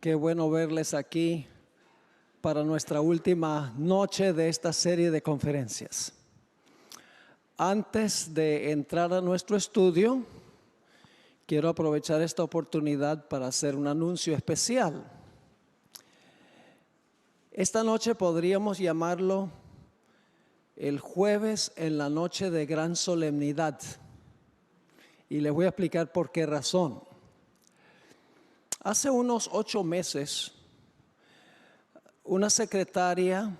Qué bueno verles aquí para nuestra última noche de esta serie de conferencias. Antes de entrar a nuestro estudio, quiero aprovechar esta oportunidad para hacer un anuncio especial. Esta noche podríamos llamarlo el jueves en la noche de gran solemnidad. Y les voy a explicar por qué razón. Hace unos 8 meses, una secretaria,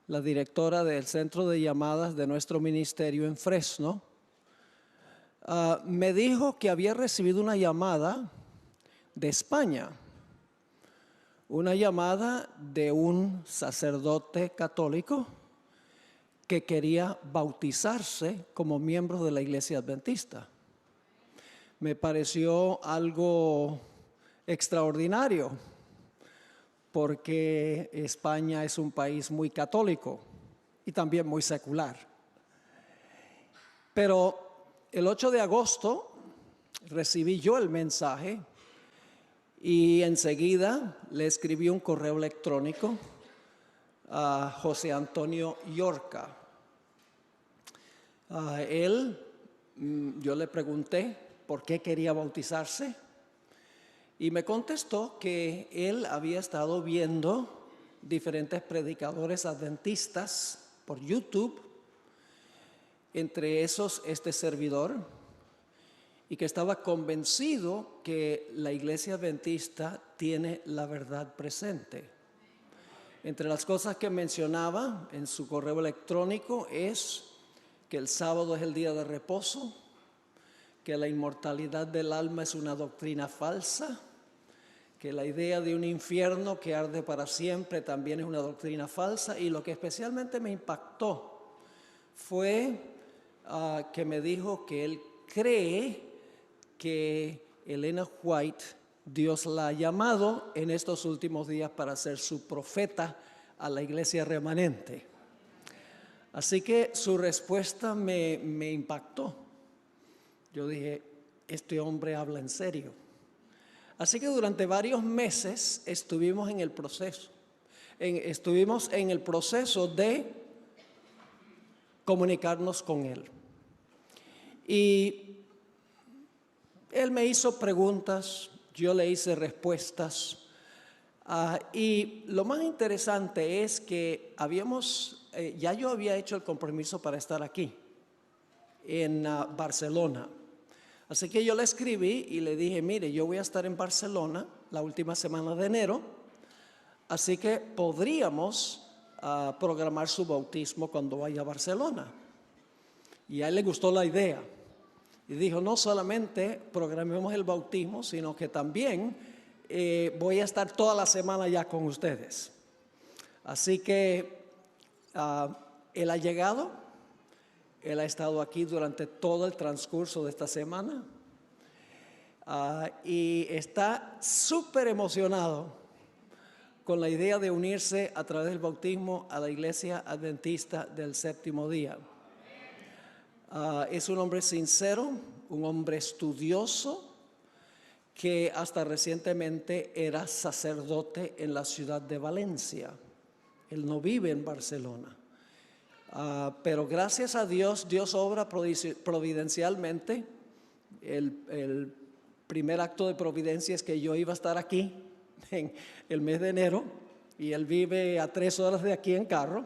la directora del centro de llamadas de nuestro ministerio en Fresno, me dijo que había recibido una llamada de España, una llamada de un sacerdote católico que quería bautizarse como miembro de la Iglesia Adventista. Me pareció algo extraordinario, porque España es un país muy católico y también muy secular. Pero el 8 de agosto recibí yo el mensaje y enseguida le escribí un correo electrónico a José Antonio Yorca. Yo le pregunté por qué quería bautizarse y me contestó que él había estado viendo diferentes predicadores adventistas por YouTube, entre esos este servidor, y que estaba convencido que la Iglesia Adventista tiene la verdad presente. Entre las cosas que mencionaba en su correo electrónico es que el sábado es el día de reposo, que la inmortalidad del alma es una doctrina falsa, que la idea de un infierno que arde para siempre también es una doctrina falsa, y lo que especialmente me impactó fue que me dijo que él cree que Elena White, Dios la ha llamado en estos últimos días para ser su profeta a la iglesia remanente. Así que su respuesta me impactó. Yo dije, este hombre habla en serio. Así que durante varios meses estuvimos en el proceso. Estuvimos en el proceso de comunicarnos con él. Y él me hizo preguntas, yo le hice respuestas. Y lo más interesante es que ya yo había hecho el compromiso para estar aquí, en Barcelona. Así que yo le escribí y le dije, mire, yo voy a estar en Barcelona la última semana de enero, así que podríamos programar su bautismo cuando vaya a Barcelona. Y a él le gustó la idea. Y dijo, no solamente programemos el bautismo, sino que también voy a estar toda la semana ya con ustedes. Así que él ha llegado. Él ha estado aquí durante todo el transcurso de esta semana y está súper emocionado con la idea de unirse a través del bautismo a la Iglesia Adventista del Séptimo Día. Es un hombre sincero, un hombre estudioso que hasta recientemente era sacerdote en la ciudad de Valencia. Él no vive en Barcelona. Pero gracias a Dios, Dios obra providencialmente. El primer acto de providencia es que yo iba a estar aquí en el mes de enero y él vive a 3 horas de aquí en carro.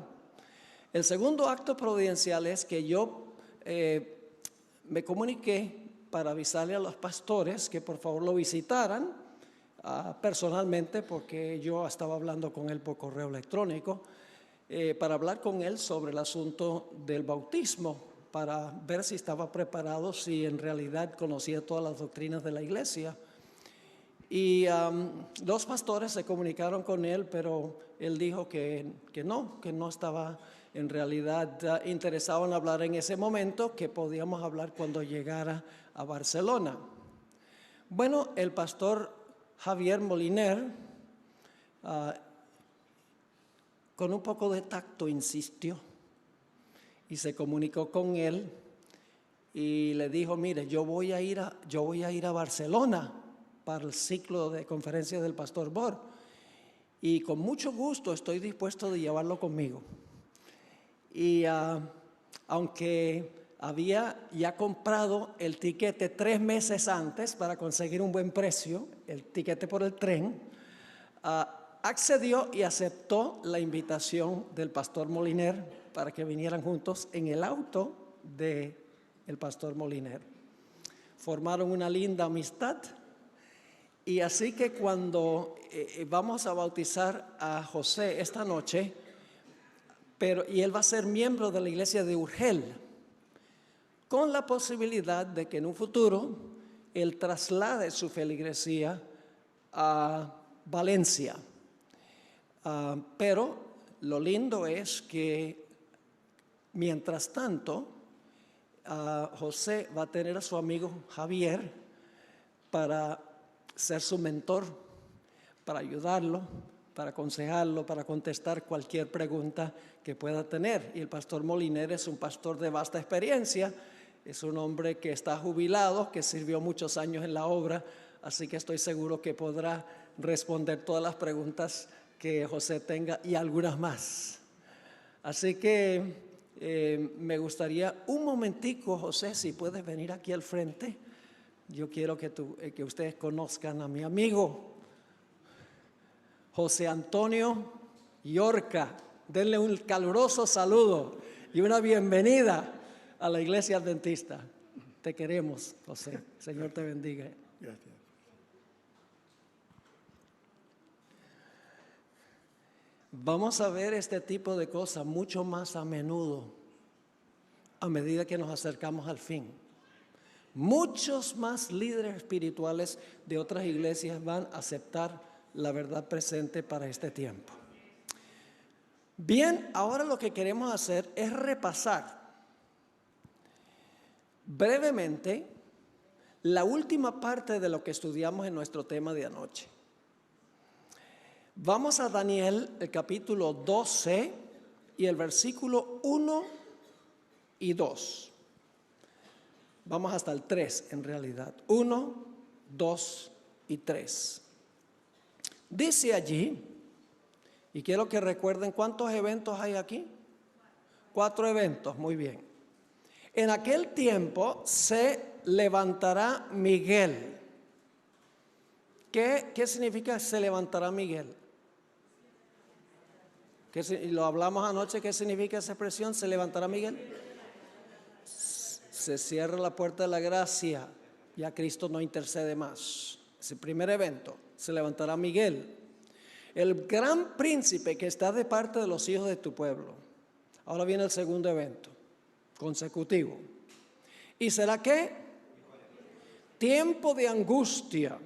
El segundo acto providencial es que yo me comuniqué para avisarle a los pastores que por favor lo visitaran personalmente, porque yo estaba hablando con él por correo electrónico. Para hablar con él sobre el asunto del bautismo, para ver si estaba preparado, si en realidad conocía todas las doctrinas de la iglesia. Y 2 pastores se comunicaron con él, pero él dijo que no estaba en realidad interesado en hablar en ese momento, que podíamos hablar cuando llegara a Barcelona. Bueno, el pastor Javier Moliner, con un poco de tacto insistió y se comunicó con él y le dijo, mire, yo voy a ir a Barcelona para el ciclo de conferencias del Pastor Bor. Y con mucho gusto estoy dispuesto de llevarlo conmigo. Y aunque había ya comprado el tiquete 3 meses antes para conseguir un buen precio, el tiquete por el tren, accedió y aceptó la invitación del pastor Moliner para que vinieran juntos en el auto del pastor Moliner. Formaron una linda amistad y así que cuando vamos a bautizar a José esta noche, y él va a ser miembro de la iglesia de Urgel, con la posibilidad de que en un futuro él traslade su feligresía a Valencia. Pero lo lindo es que mientras tanto José va a tener a su amigo Javier para ser su mentor, para ayudarlo, para aconsejarlo, para contestar cualquier pregunta que pueda tener. Y el pastor Moliner es un pastor de vasta experiencia, es un hombre que está jubilado, que sirvió muchos años en la obra, así que estoy seguro que podrá responder todas las preguntas que José tenga y algunas más. Así que me gustaría un momentico, José, si puedes venir aquí al frente. Yo quiero que ustedes conozcan a mi amigo José Antonio Yorca. Denle un caluroso saludo y una bienvenida a la Iglesia Adventista. Te queremos, José. Señor te bendiga. Gracias. Vamos a ver este tipo de cosas mucho más a menudo a medida que nos acercamos al fin. Muchos más líderes espirituales de otras iglesias van a aceptar la verdad presente para este tiempo. Bien, ahora lo que queremos hacer es repasar brevemente la última parte de lo que estudiamos en nuestro tema de anoche. Vamos a Daniel, el capítulo 12 y el versículo 1 y 2. Vamos hasta el 3 en realidad. 1, 2 y 3. Dice allí, y quiero que recuerden cuántos eventos hay aquí. 4 eventos, muy bien. En aquel tiempo se levantará Miguel. ¿Qué significa se levantará Miguel? Lo hablamos anoche, ¿qué significa esa expresión? ¿Se levantará Miguel? Se cierra la puerta de la gracia, ya Cristo no intercede más. Es el primer evento, se levantará Miguel, el gran príncipe que está de parte de los hijos de tu pueblo. Ahora viene el segundo evento, consecutivo. ¿Y será qué? Tiempo de angustia,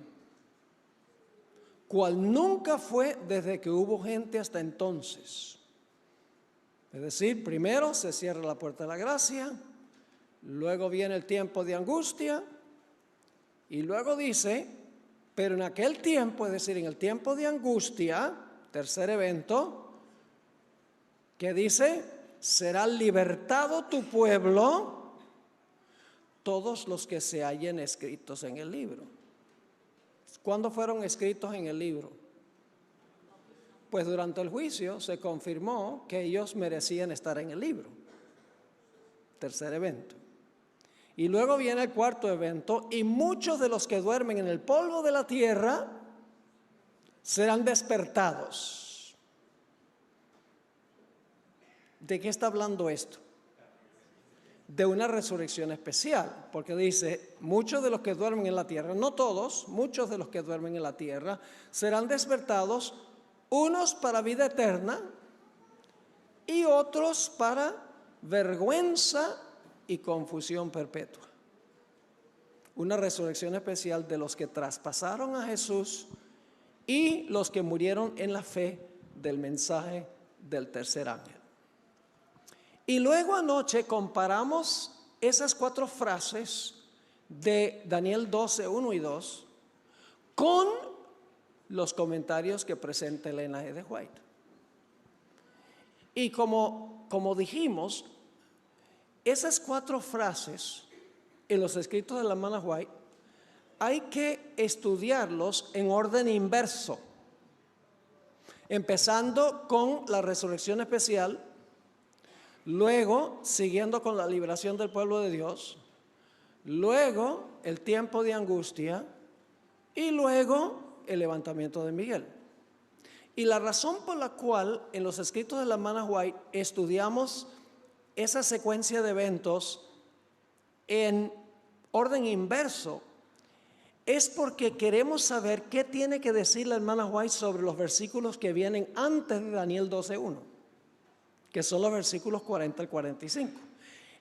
cual nunca fue desde que hubo gente hasta entonces. Es decir, primero se cierra la puerta de la gracia, luego viene el tiempo de angustia y luego dice, pero en aquel tiempo, es decir, en el tiempo de angustia, tercer evento, que dice, será libertado tu pueblo, todos los que se hallen escritos en el libro. ¿Cuándo fueron escritos en el libro? Pues durante el juicio se confirmó que ellos merecían estar en el libro. Tercer evento. Y luego viene el cuarto evento, y muchos de los que duermen en el polvo de la tierra serán despertados. ¿De qué está hablando esto? De una resurrección especial, porque dice, muchos de los que duermen en la tierra, no todos, muchos de los que duermen en la tierra serán despertados, unos para vida eterna y otros para vergüenza y confusión perpetua. Una resurrección especial de los que traspasaron a Jesús y los que murieron en la fe del mensaje del tercer ángel. Y luego anoche comparamos esas 4 frases de Daniel 12, 1 y 2 con los comentarios que presenta Elena G. de White. Y como dijimos, esas 4 frases en los escritos de la hermana White hay que estudiarlos en orden inverso, empezando con la resurrección especial, luego siguiendo con la liberación del pueblo de Dios, luego el tiempo de angustia y luego el levantamiento de Miguel. Y la razón por la cual en los escritos de la hermana White estudiamos esa secuencia de eventos en orden inverso es porque queremos saber qué tiene que decir la hermana White sobre los versículos que vienen antes de Daniel 12:1, que son los versículos 40 al 45.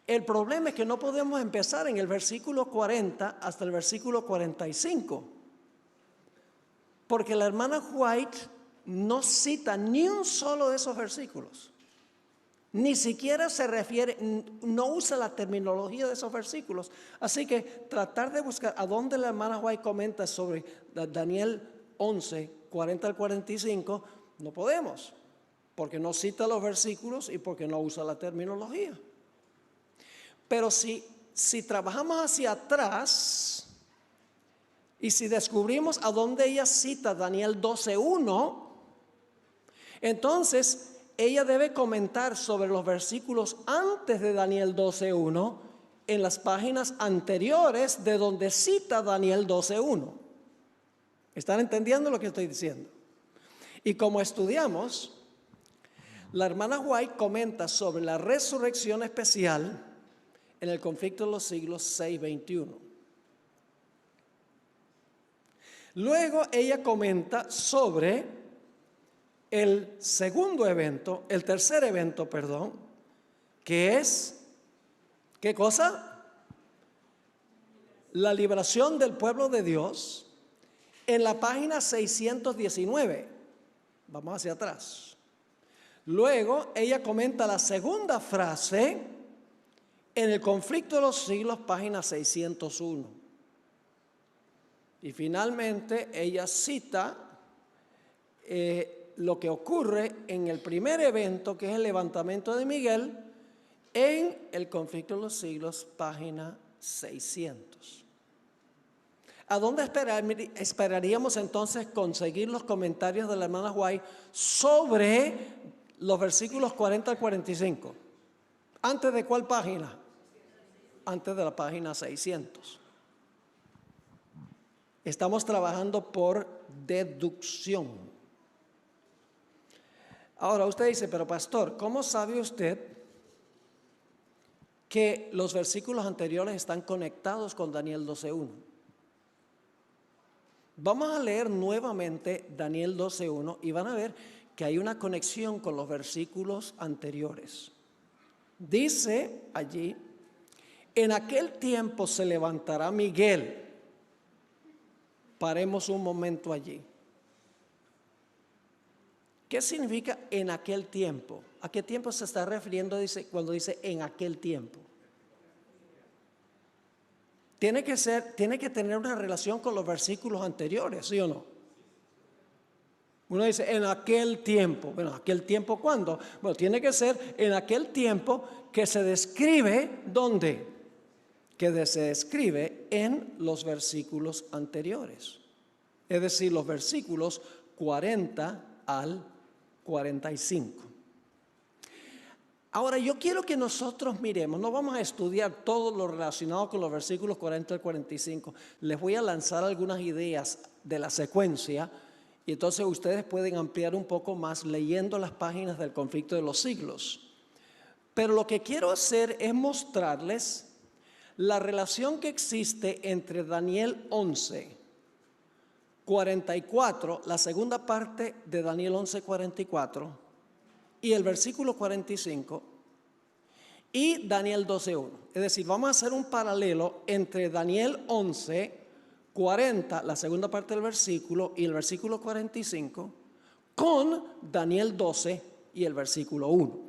El problema es que no podemos empezar en el versículo 40 hasta el versículo 45, porque la hermana White no cita ni un solo de esos versículos. Ni siquiera se refiere, no usa la terminología de esos versículos. Así que tratar de buscar a dónde la hermana White comenta sobre Daniel 11, 40 al 45, no podemos, porque no cita los versículos y porque no usa la terminología. Pero si trabajamos hacia atrás y si descubrimos a dónde ella cita Daniel 12:1, entonces ella debe comentar sobre los versículos antes de Daniel 12:1 en las páginas anteriores de donde cita Daniel 12:1. ¿Están entendiendo lo que estoy diciendo? Y como estudiamos, la hermana White comenta sobre la resurrección especial en el conflicto de los siglos 6-21. Luego ella comenta sobre el segundo evento, el tercer evento, perdón, que es, ¿qué cosa? La liberación del pueblo de Dios en la página 619. Vamos hacia atrás. Luego ella comenta la segunda frase en el conflicto de los siglos, página 601. Y finalmente ella cita lo que ocurre en el primer evento, que es el levantamiento de Miguel, en el conflicto de los siglos, página 600. ¿A dónde esperaríamos entonces conseguir los comentarios de la hermana White sobre los versículos 40 al 45? ¿Antes de cuál página? Antes de la página 600. Estamos trabajando por deducción. Ahora usted dice, pero pastor, ¿cómo sabe usted que los versículos anteriores están conectados con Daniel 12:1? Vamos a leer nuevamente Daniel 12:1 y van a ver que hay una conexión con los versículos anteriores. Dice allí, en aquel tiempo se levantará Miguel. Paremos un momento allí. ¿Qué significa en aquel tiempo? ¿A qué tiempo se está refiriendo cuando dice en aquel tiempo? Tiene que tener una relación con los versículos anteriores, ¿sí o no? Uno dice en aquel tiempo. Bueno, ¿aquel tiempo cuándo? Bueno, tiene que ser en aquel tiempo que se describe, ¿dónde? Que se describe en los versículos anteriores. Es decir, los versículos 40 al 45. Ahora yo quiero que nosotros miremos, no vamos a estudiar todo lo relacionado con los versículos 40 al 45. Les voy a lanzar algunas ideas de la secuencia y entonces ustedes pueden ampliar un poco más leyendo las páginas del conflicto de los siglos. Pero lo que quiero hacer es mostrarles la relación que existe entre Daniel 11, 44, la segunda parte de Daniel 11, 44, y el versículo 45, y Daniel 12:1. Es decir, vamos a hacer un paralelo entre Daniel 11, 40, la segunda parte del versículo, y el versículo 45, con Daniel 12 y el versículo 1.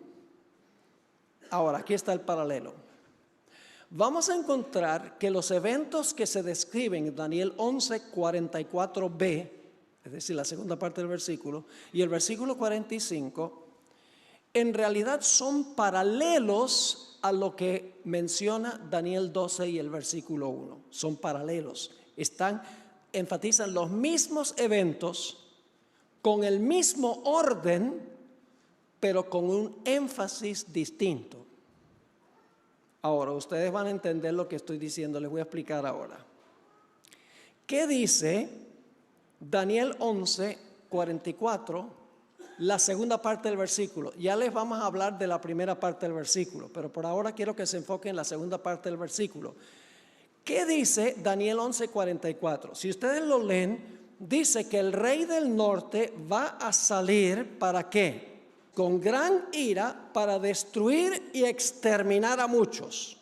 Ahora, aquí está el paralelo. Vamos a encontrar que los eventos que se describen en Daniel 11, 44b, es decir, la segunda parte del versículo, y el versículo 45, en realidad son paralelos a lo que menciona Daniel 12 y el versículo 1. Son paralelos Enfatizan los mismos eventos con el mismo orden, pero con un énfasis distinto. Ahora, ustedes van a entender lo que estoy diciendo, les voy a explicar ahora. ¿Qué dice Daniel 11, 44, la segunda parte del versículo? Ya les vamos a hablar de la primera parte del versículo, pero por ahora quiero que se enfoquen en la segunda parte del versículo. ¿Qué dice Daniel 11, 44? Si ustedes lo leen, dice que el rey del norte va a salir, ¿para qué? Con gran ira para destruir y exterminar a muchos.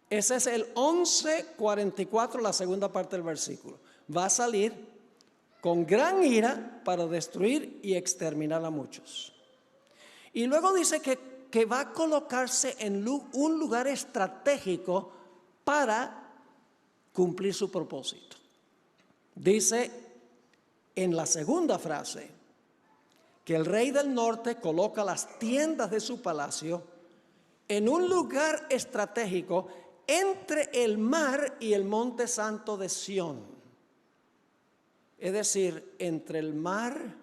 Ese es el 11:44, la segunda parte del versículo. Va a salir con gran ira para destruir y exterminar a muchos. Y luego dice que va a colocarse en un lugar estratégico para cumplir su propósito. Dice en la segunda frase que el rey del norte coloca las tiendas de su palacio en un lugar estratégico entre el mar y el monte santo de Sión. Es decir, entre el mar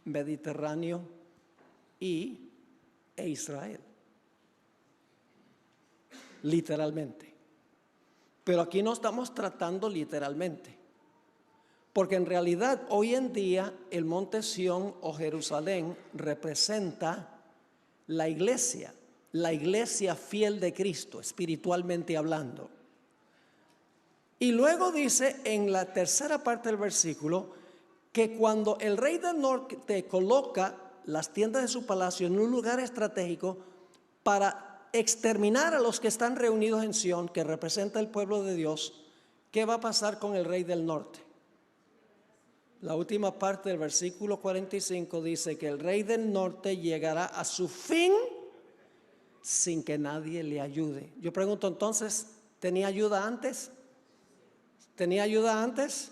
Mediterráneo e Israel. Literalmente. Pero aquí no estamos tratando literalmente. Porque en realidad hoy en día el monte Sión o Jerusalén representa la iglesia fiel de Cristo, espiritualmente hablando. Y luego dice en la tercera parte del versículo que cuando el rey del norte coloca las tiendas de su palacio en un lugar estratégico para exterminar a los que están reunidos en Sión, que representa el pueblo de Dios, ¿qué va a pasar con el rey del norte? La última parte del versículo 45 dice que el rey del norte llegará a su fin sin que nadie le ayude. Yo pregunto entonces, ¿tenía ayuda antes? ¿Tenía ayuda antes?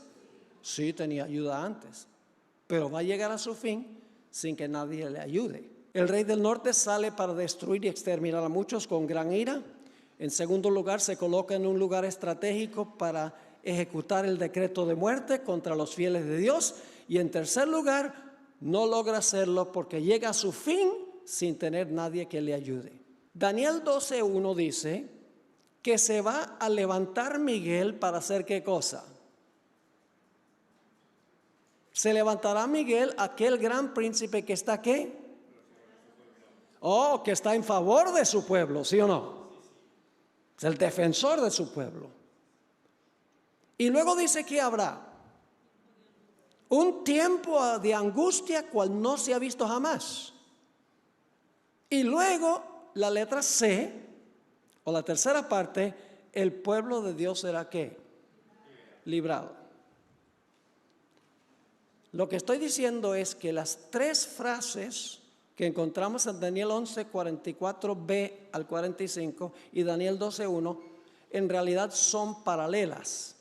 Sí, tenía ayuda antes, pero va a llegar a su fin sin que nadie le ayude. El rey del norte sale para destruir y exterminar a muchos con gran ira. En segundo lugar, se coloca en un lugar estratégico para ejecutar el decreto de muerte contra los fieles de Dios. Y en tercer lugar, no logra hacerlo porque llega a su fin sin tener nadie que le ayude. Daniel 12:1 dice que se va a levantar Miguel para hacer ¿qué cosa? Se levantará Miguel, aquel gran príncipe que está ¿qué? Que está en favor de su pueblo, ¿sí o no? Es el defensor de su pueblo. Y luego dice que habrá un tiempo de angustia cual no se ha visto jamás. Y luego la letra C, o la tercera parte, el pueblo de Dios será ¿qué? Librado. Lo que estoy diciendo es que las tres frases que encontramos en Daniel 11, 44b al 45 y Daniel 12:1 en realidad son paralelas.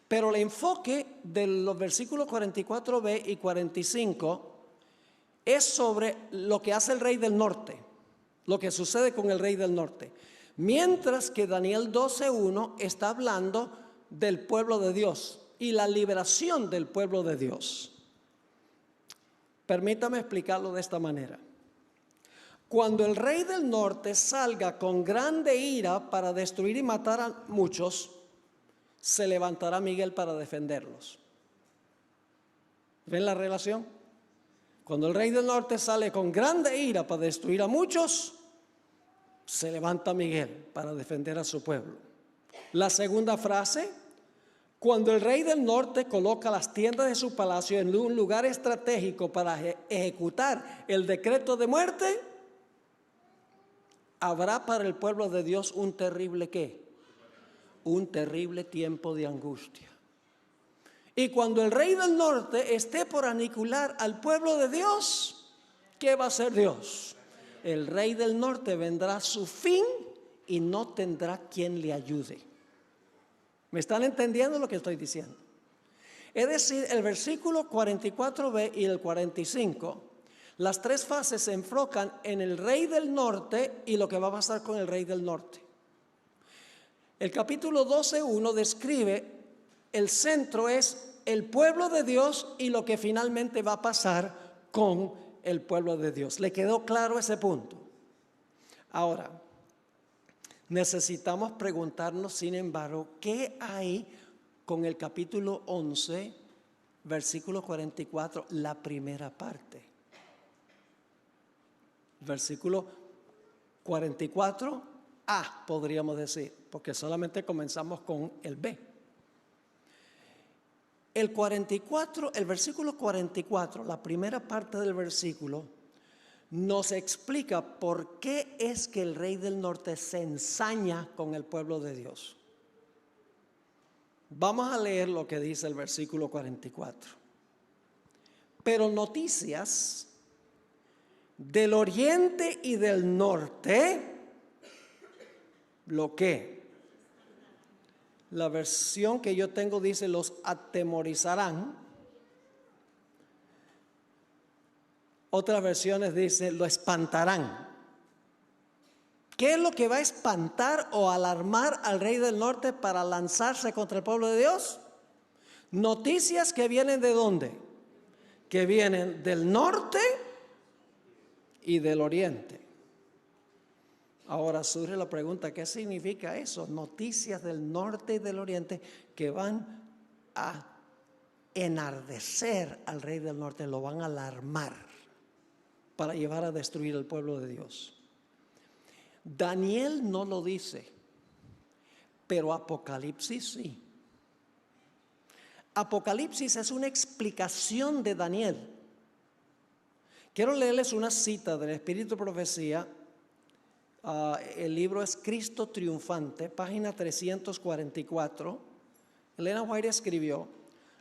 Pero el enfoque de los versículos 44b y 45 es sobre lo que hace el rey del norte, lo que sucede con el rey del norte. Mientras que Daniel 12:1 está hablando del pueblo de Dios y la liberación del pueblo de Dios. Permítame explicarlo de esta manera. Cuando el rey del norte salga con grande ira para destruir y matar a muchos, se levantará Miguel para defenderlos. ¿Ven la relación? Cuando el rey del norte sale con grande ira para destruir a muchos, se levanta Miguel para defender a su pueblo. La segunda frase, cuando el rey del norte coloca las tiendas de su palacio en un lugar estratégico para ejecutar el decreto de muerte, habrá para el pueblo de Dios un terrible ¿qué? Un terrible tiempo de angustia. Y cuando el rey del norte esté por aniquilar al pueblo de Dios, ¿qué va a hacer Dios? El rey del norte vendrá a su fin y no tendrá quien le ayude. ¿Me están entendiendo lo que estoy diciendo? Es decir, el versículo 44b y el 45, las tres fases se enfocan en el rey del norte y lo que va a pasar con el rey del norte. El capítulo 12:1 describe, el centro es el pueblo de Dios y lo que finalmente va a pasar con el pueblo de Dios. ¿Le quedó claro ese punto? Ahora, necesitamos preguntarnos, sin embargo, ¿qué hay con el capítulo 11, versículo 44, la primera parte? Versículo 44a, podríamos decir, porque solamente comenzamos con el B. El versículo 44, la primera parte del versículo, nos explica por qué es que el rey del norte se ensaña con el pueblo de Dios. Vamos a leer lo que dice el versículo 44. Pero noticias del oriente y del norte, ¿lo qué? La versión que yo tengo dice: los atemorizarán. Otras versiones dicen: lo espantarán. ¿Qué es lo que va a espantar o alarmar al rey del norte para lanzarse contra el pueblo de Dios? Noticias que vienen ¿de dónde? Que vienen del norte y del oriente. Ahora surge la pregunta: ¿qué significa eso? Noticias del norte y del oriente que van a enardecer al rey del norte, lo van a alarmar para llevar a destruir el pueblo de Dios. Daniel no lo dice, pero Apocalipsis sí. Apocalipsis es una explicación de Daniel. Quiero leerles una cita del Espíritu de Profecía. El libro es Cristo Triunfante, página 344. Elena White escribió: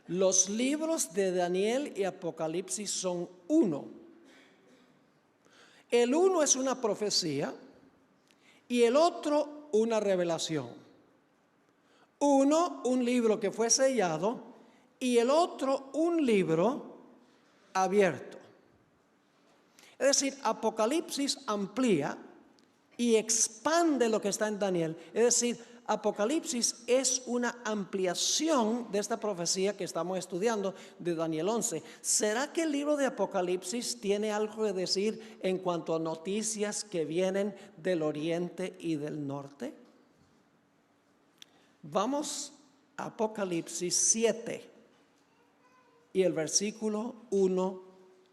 los libros de Daniel y Apocalipsis son uno. El uno es una profecía y el otro una revelación. Uno, un libro que fue sellado, y el otro, un libro abierto. Es decir, Apocalipsis amplía y expande lo que está en Daniel. Es decir, Apocalipsis es una ampliación de esta profecía que estamos estudiando de Daniel 11. ¿Será que el libro de Apocalipsis tiene algo que decir en cuanto a noticias que vienen del oriente y del norte? Vamos a Apocalipsis 7 y el versículo 1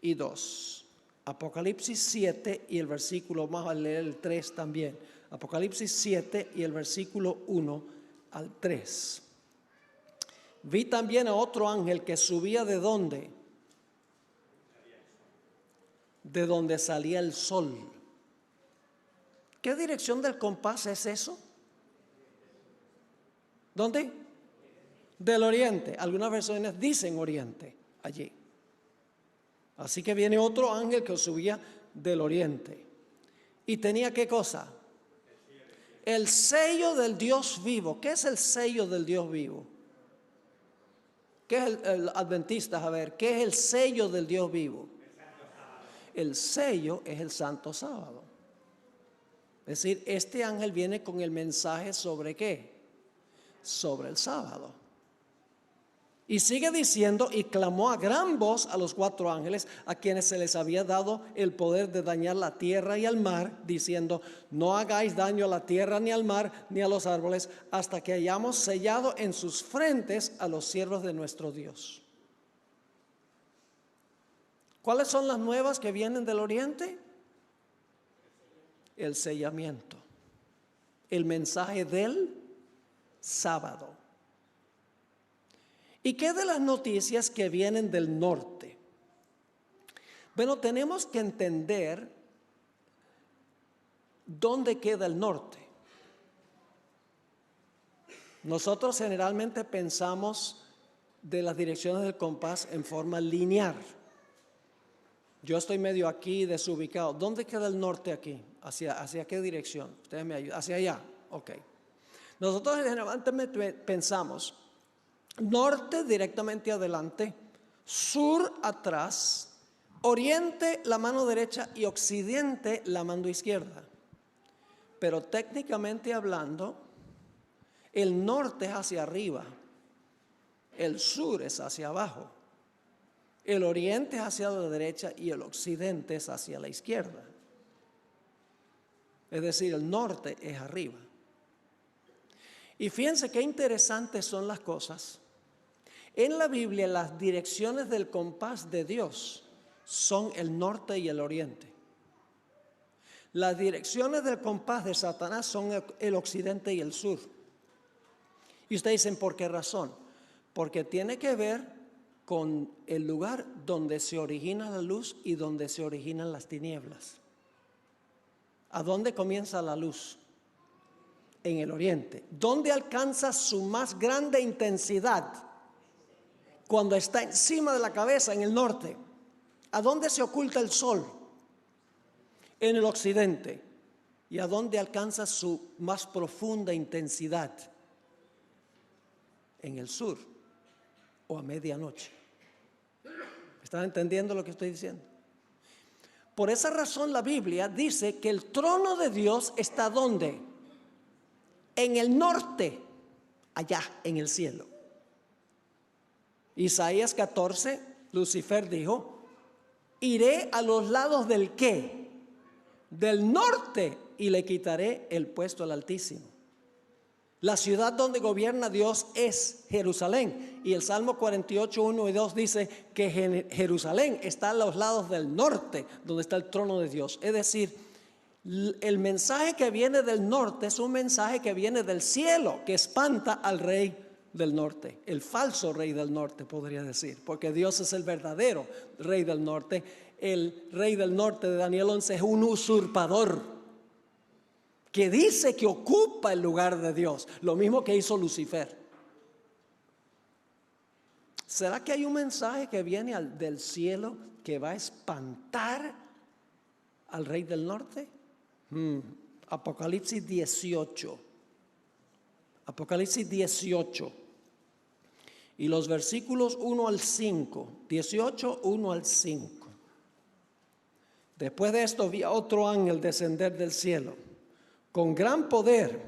y 2. Apocalipsis 7 y el versículo, vamos a leer el 3 también. Apocalipsis 7 y el versículo 1 al 3. Vi también a otro ángel que subía ¿de dónde? De donde salía el sol. ¿Qué dirección del compás es eso? ¿Dónde? Del oriente. Algunas versiones dicen oriente allí. Así que viene otro ángel que subía del oriente. ¿Y tenía qué cosa? El sello del Dios vivo. ¿Qué es el sello del Dios vivo? ¿Qué es el adventista? A ver, ¿qué es el sello del Dios vivo? El sello es el Santo Sábado. Es decir, este ángel viene con el mensaje ¿sobre qué? Sobre el sábado. Y sigue diciendo: y clamó a gran voz a los 4 ángeles a quienes se les había dado el poder de dañar la tierra y al mar, diciendo: no hagáis daño a la tierra ni al mar ni a los árboles hasta que hayamos sellado en sus frentes a los siervos de nuestro Dios. ¿Cuáles son las nuevas que vienen del oriente? El sellamiento, el mensaje del sábado. ¿Y qué de las noticias que vienen del norte? Bueno, tenemos que entender dónde queda el norte. Nosotros generalmente pensamos de las direcciones del compás en forma lineal. Yo estoy medio aquí desubicado. ¿Dónde queda el norte aquí? ¿Hacia qué dirección? Ustedes me ayudan. ¿Hacia allá? Ok. Nosotros generalmente pensamos norte directamente adelante, sur atrás, oriente la mano derecha y occidente la mano izquierda. Pero técnicamente hablando, El norte es hacia arriba, el sur es hacia abajo, el oriente es hacia la derecha y el occidente es hacia la izquierda. Es decir, el norte es arriba. Y fíjense qué interesantes son las cosas. En la Biblia las direcciones del compás de Dios son el norte y el oriente. Las direcciones del compás de Satanás son el occidente y el sur. Y ustedes dicen, ¿por qué razón? Porque tiene que ver con el lugar donde se origina la luz y donde se originan las tinieblas. ¿A dónde comienza la luz? En el oriente. ¿Dónde alcanza su más grande intensidad? Cuando está encima de la cabeza, en el norte. ¿A dónde se oculta el sol? En el occidente. ¿Y a dónde alcanza su más profunda intensidad? En el sur o a medianoche. ¿Están entendiendo lo que estoy diciendo? Por esa razón la Biblia dice que el trono de Dios está ¿dónde? En el norte, allá en el cielo. Isaías 14, Lucifer dijo, iré a los lados del ¿qué? Del norte y le quitaré el puesto al Altísimo. La ciudad donde gobierna Dios es Jerusalén. Y el Salmo 48, 1 y 2 dice que Jerusalén está a los lados del norte, donde está el trono de Dios. Es decir, el mensaje que viene del norte es un mensaje que viene del cielo, que espanta al rey del norte, el falso rey del norte, podría decir, porque Dios es el verdadero rey del norte. El rey del norte de Daniel 11 es un usurpador que dice que ocupa el lugar de Dios, lo mismo que hizo Lucifer. ¿Será que hay un mensaje que viene del cielo que va a espantar al rey del norte? Apocalipsis 18. Apocalipsis 18. Y los versículos 1 al 5. 18, 1 al 5. Después de esto vi a otro ángel descender del cielo con gran poder,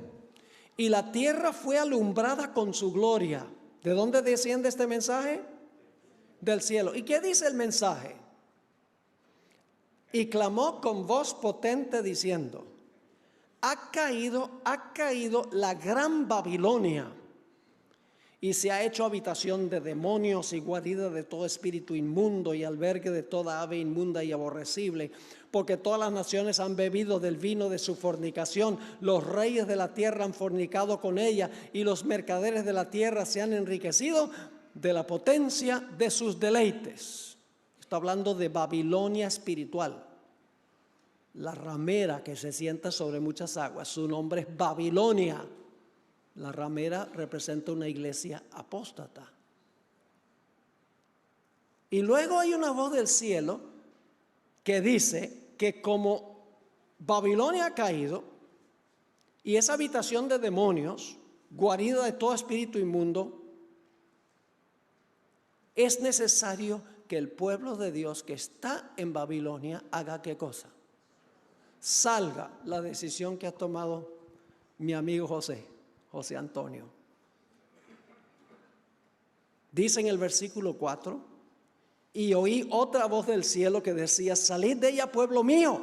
y la tierra fue alumbrada con su gloria. ¿De dónde desciende este mensaje? Del cielo. ¿Y qué dice el mensaje? Y clamó con voz potente diciendo, ha caído la gran Babilonia, y se ha hecho habitación de demonios y guarida de todo espíritu inmundo y albergue de toda ave inmunda y aborrecible, porque todas las naciones han bebido del vino de su fornicación. Los reyes de la tierra han fornicado con ella, y los mercaderes de la tierra se han enriquecido de la potencia de sus deleites. Está hablando de Babilonia espiritual, la ramera que se sienta sobre muchas aguas. Su nombre es Babilonia. La ramera representa una iglesia apóstata. Y luego hay una voz del cielo que dice que como Babilonia ha caído y esa habitación de demonios, guarida de todo espíritu inmundo, es necesario que el pueblo de Dios que está en Babilonia haga ¿qué cosa? Salga. La decisión que ha tomado mi amigo José Antonio. Dice en el versículo 4, y oí otra voz del cielo que decía, salid de ella, pueblo mío,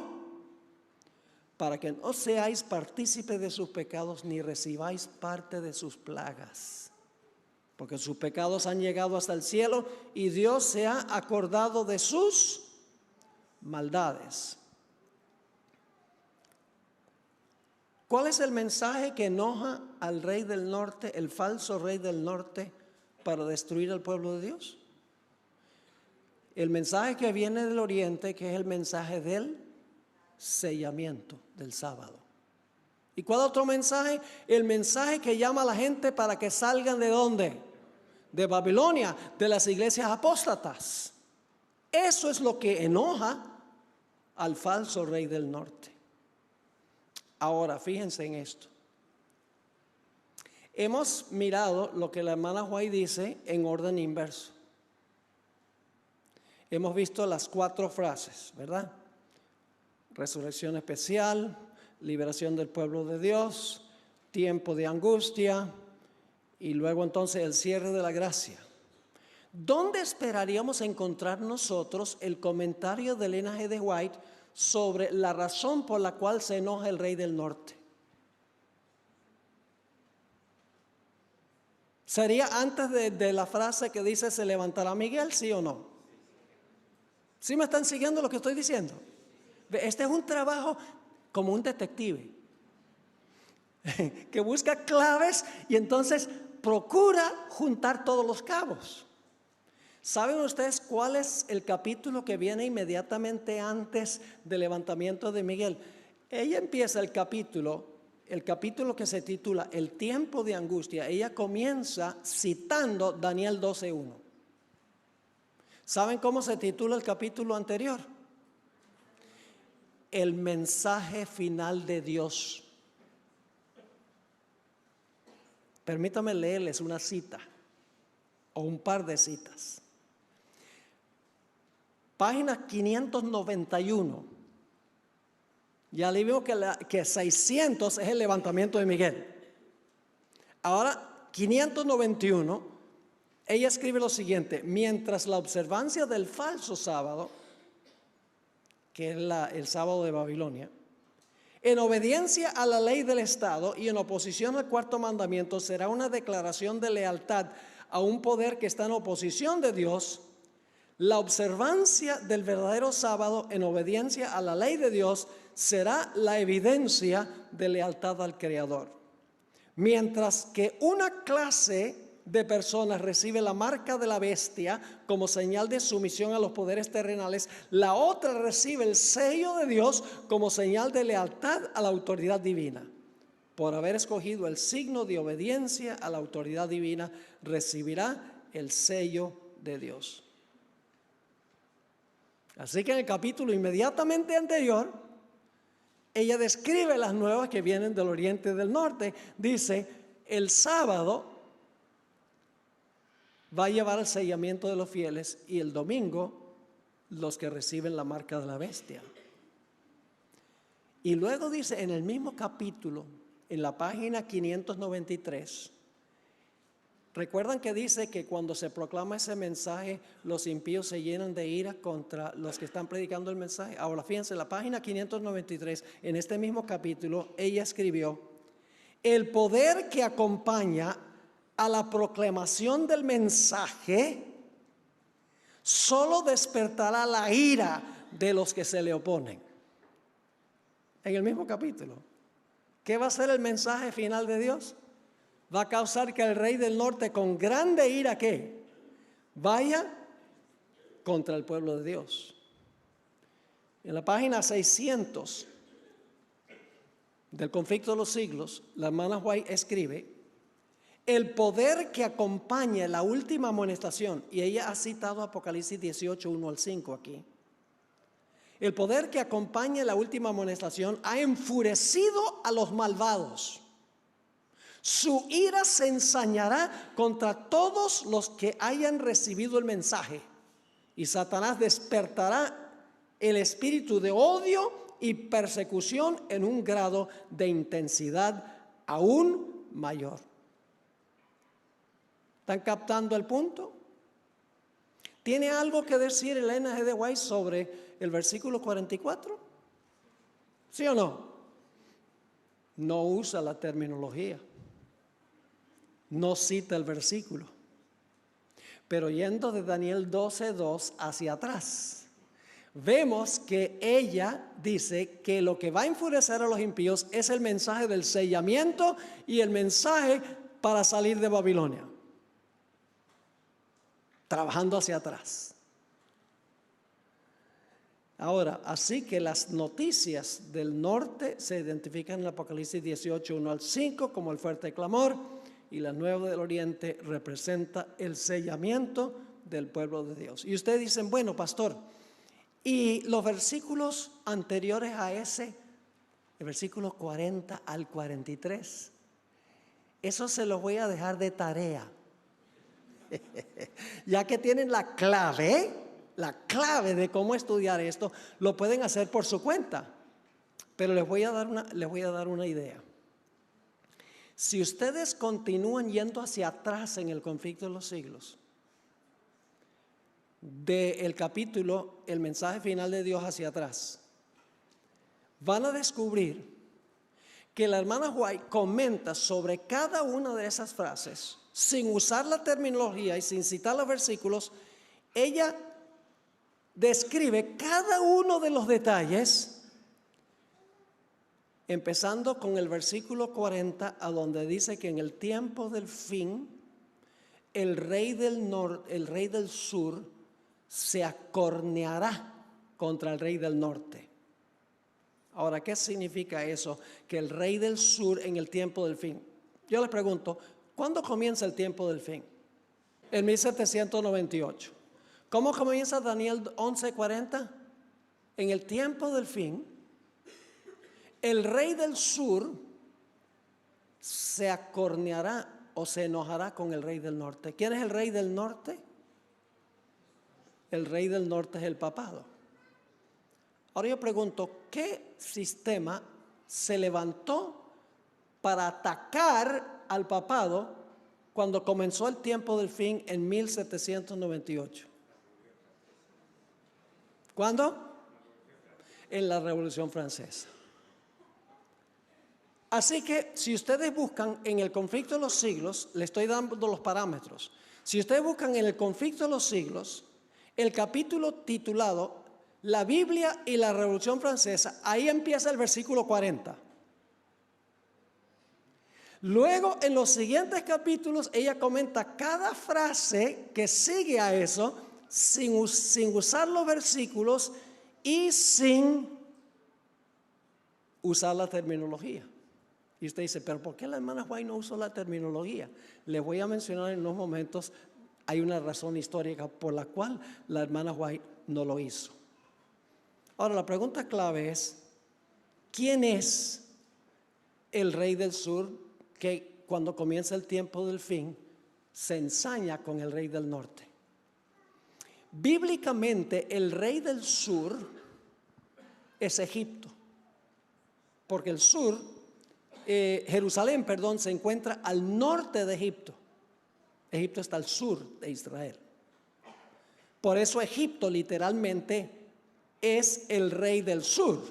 para que no seáis partícipes de sus pecados, ni recibáis parte de sus plagas, porque sus pecados han llegado hasta el cielo, y Dios se ha acordado de sus maldades. ¿Cuál es el mensaje que enoja al rey del norte, el falso rey del norte, para destruir al pueblo de Dios? El mensaje que viene del oriente, que es el mensaje del sellamiento del sábado. ¿Y cuál otro mensaje? El mensaje que llama a la gente para que salgan ¿de dónde? De Babilonia, de las iglesias apóstatas. Eso es lo que enoja al falso rey del norte. Ahora, fíjense en esto. Hemos mirado lo que la hermana White dice en orden inverso. Hemos visto las 4 frases, ¿verdad? Resurrección especial, liberación del pueblo de Dios, tiempo de angustia, y luego entonces el cierre de la gracia. ¿Dónde esperaríamos encontrar nosotros el comentario de Elena G. de White sobre la razón por la cual se enoja el rey del norte? ¿Sería antes de la frase que dice se levantará Miguel, sí o no? ¿Sí me están siguiendo lo que estoy diciendo? Este es un trabajo como un detective que busca claves y entonces procura juntar todos los cabos. ¿Saben ustedes cuál es el capítulo que viene inmediatamente antes del levantamiento de Miguel? Ella empieza el capítulo que se titula El tiempo de angustia. Ella comienza citando Daniel 12:1. ¿Saben cómo se titula el capítulo anterior? El mensaje final de Dios. Permítame leerles una cita o un par de citas. Página 591. Ya le digo que 600 es el levantamiento de Miguel. Ahora, 591, ella escribe lo siguiente: mientras la observancia del falso sábado, que es el sábado de Babilonia, en obediencia a la ley del Estado y en oposición al cuarto mandamiento, será una declaración de lealtad a un poder que está en oposición de Dios. La observancia del verdadero sábado en obediencia a la ley de Dios será la evidencia de lealtad al Creador. Mientras que una clase de personas recibe la marca de la bestia como señal de sumisión a los poderes terrenales, la otra recibe el sello de Dios como señal de lealtad a la autoridad divina. Por haber escogido el signo de obediencia a la autoridad divina, recibirá el sello de Dios. Así que en el capítulo inmediatamente anterior, ella describe las nuevas que vienen del oriente y del norte. Dice, el sábado va a llevar el sellamiento de los fieles y el domingo los que reciben la marca de la bestia. Y luego dice en el mismo capítulo, en la página 593, ¿recuerdan que dice que cuando se proclama ese mensaje, los impíos se llenan de ira contra los que están predicando el mensaje? Ahora fíjense, en la página 593, en este mismo capítulo, ella escribió, el poder que acompaña a la proclamación del mensaje solo despertará la ira de los que se le oponen. En el mismo capítulo. ¿Qué va a ser el mensaje final de Dios? Va a causar que el rey del norte con grande ira, ¿qué? Vaya contra el pueblo de Dios. En la página 600 del Conflicto de los Siglos, la hermana White escribe, el poder que acompaña la última amonestación, y ella ha citado Apocalipsis 18, 1 al 5 aquí. El poder que acompaña la última amonestación ha enfurecido a los malvados. Su ira se ensañará contra todos los que hayan recibido el mensaje. Y Satanás despertará el espíritu de odio y persecución en un grado de intensidad aún mayor. ¿Están captando el punto? ¿Tiene algo que decir Elena G. de White sobre el versículo 44? ¿Sí o no? No usa la terminología. No cita el versículo. Pero yendo de Daniel 12:2 hacia atrás, vemos que ella dice que lo que va a enfurecer a los impíos es el mensaje del sellamiento y el mensaje para salir de Babilonia. Trabajando hacia atrás. Ahora, así que las noticias del norte se identifican en Apocalipsis 18, 1 al 5 como el fuerte clamor, y la nueva del oriente representa el sellamiento del pueblo de Dios. Y ustedes dicen, bueno, pastor, y los versículos anteriores a ese, el versículo 40 al 43, eso se los voy a dejar de tarea. Ya que tienen la clave de cómo estudiar esto, lo pueden hacer por su cuenta. Pero les voy a dar una idea. Si ustedes continúan yendo hacia atrás en el conflicto de los siglos, del capítulo, el mensaje final de Dios hacia atrás, van a descubrir que la hermana White comenta sobre cada una de esas frases, sin usar la terminología y sin citar los versículos. Ella describe cada uno de los detalles, empezando con el versículo 40, a donde dice que en el tiempo del fin, el rey del sur se acorneará contra el rey del norte. Ahora, ¿qué significa eso? Que el rey del sur en el tiempo del fin. Yo les pregunto, ¿cuándo comienza el tiempo del fin? En 1798. ¿Cómo comienza Daniel 11:40? En el tiempo del fin, el rey del sur se acorneará o se enojará con el rey del norte. ¿Quién es el rey del norte? El rey del norte es el papado. Ahora yo pregunto, ¿qué sistema se levantó para atacar al papado cuando comenzó el tiempo del fin en 1798? ¿Cuándo? En la Revolución Francesa. Así que si ustedes buscan en el conflicto de los siglos, le estoy dando los parámetros. Si ustedes buscan en el conflicto de los siglos, el capítulo titulado La Biblia y la Revolución Francesa, ahí empieza el versículo 40. Luego, en los siguientes capítulos, ella comenta cada frase que sigue a eso, sin usar los versículos y sin usar la terminología. Y usted dice, ¿pero por qué la hermana White no usó la terminología? Les voy a mencionar en unos momentos, hay una razón histórica por la cual la hermana White no lo hizo. Ahora, la pregunta clave es, ¿quién es el rey del sur que cuando comienza el tiempo del fin se ensaña con el rey del norte? Bíblicamente, el rey del sur es Egipto, porque el sur, Jerusalén, se encuentra al norte de Egipto. Egipto está al sur de Israel. Por eso Egipto literalmente es el rey del sur.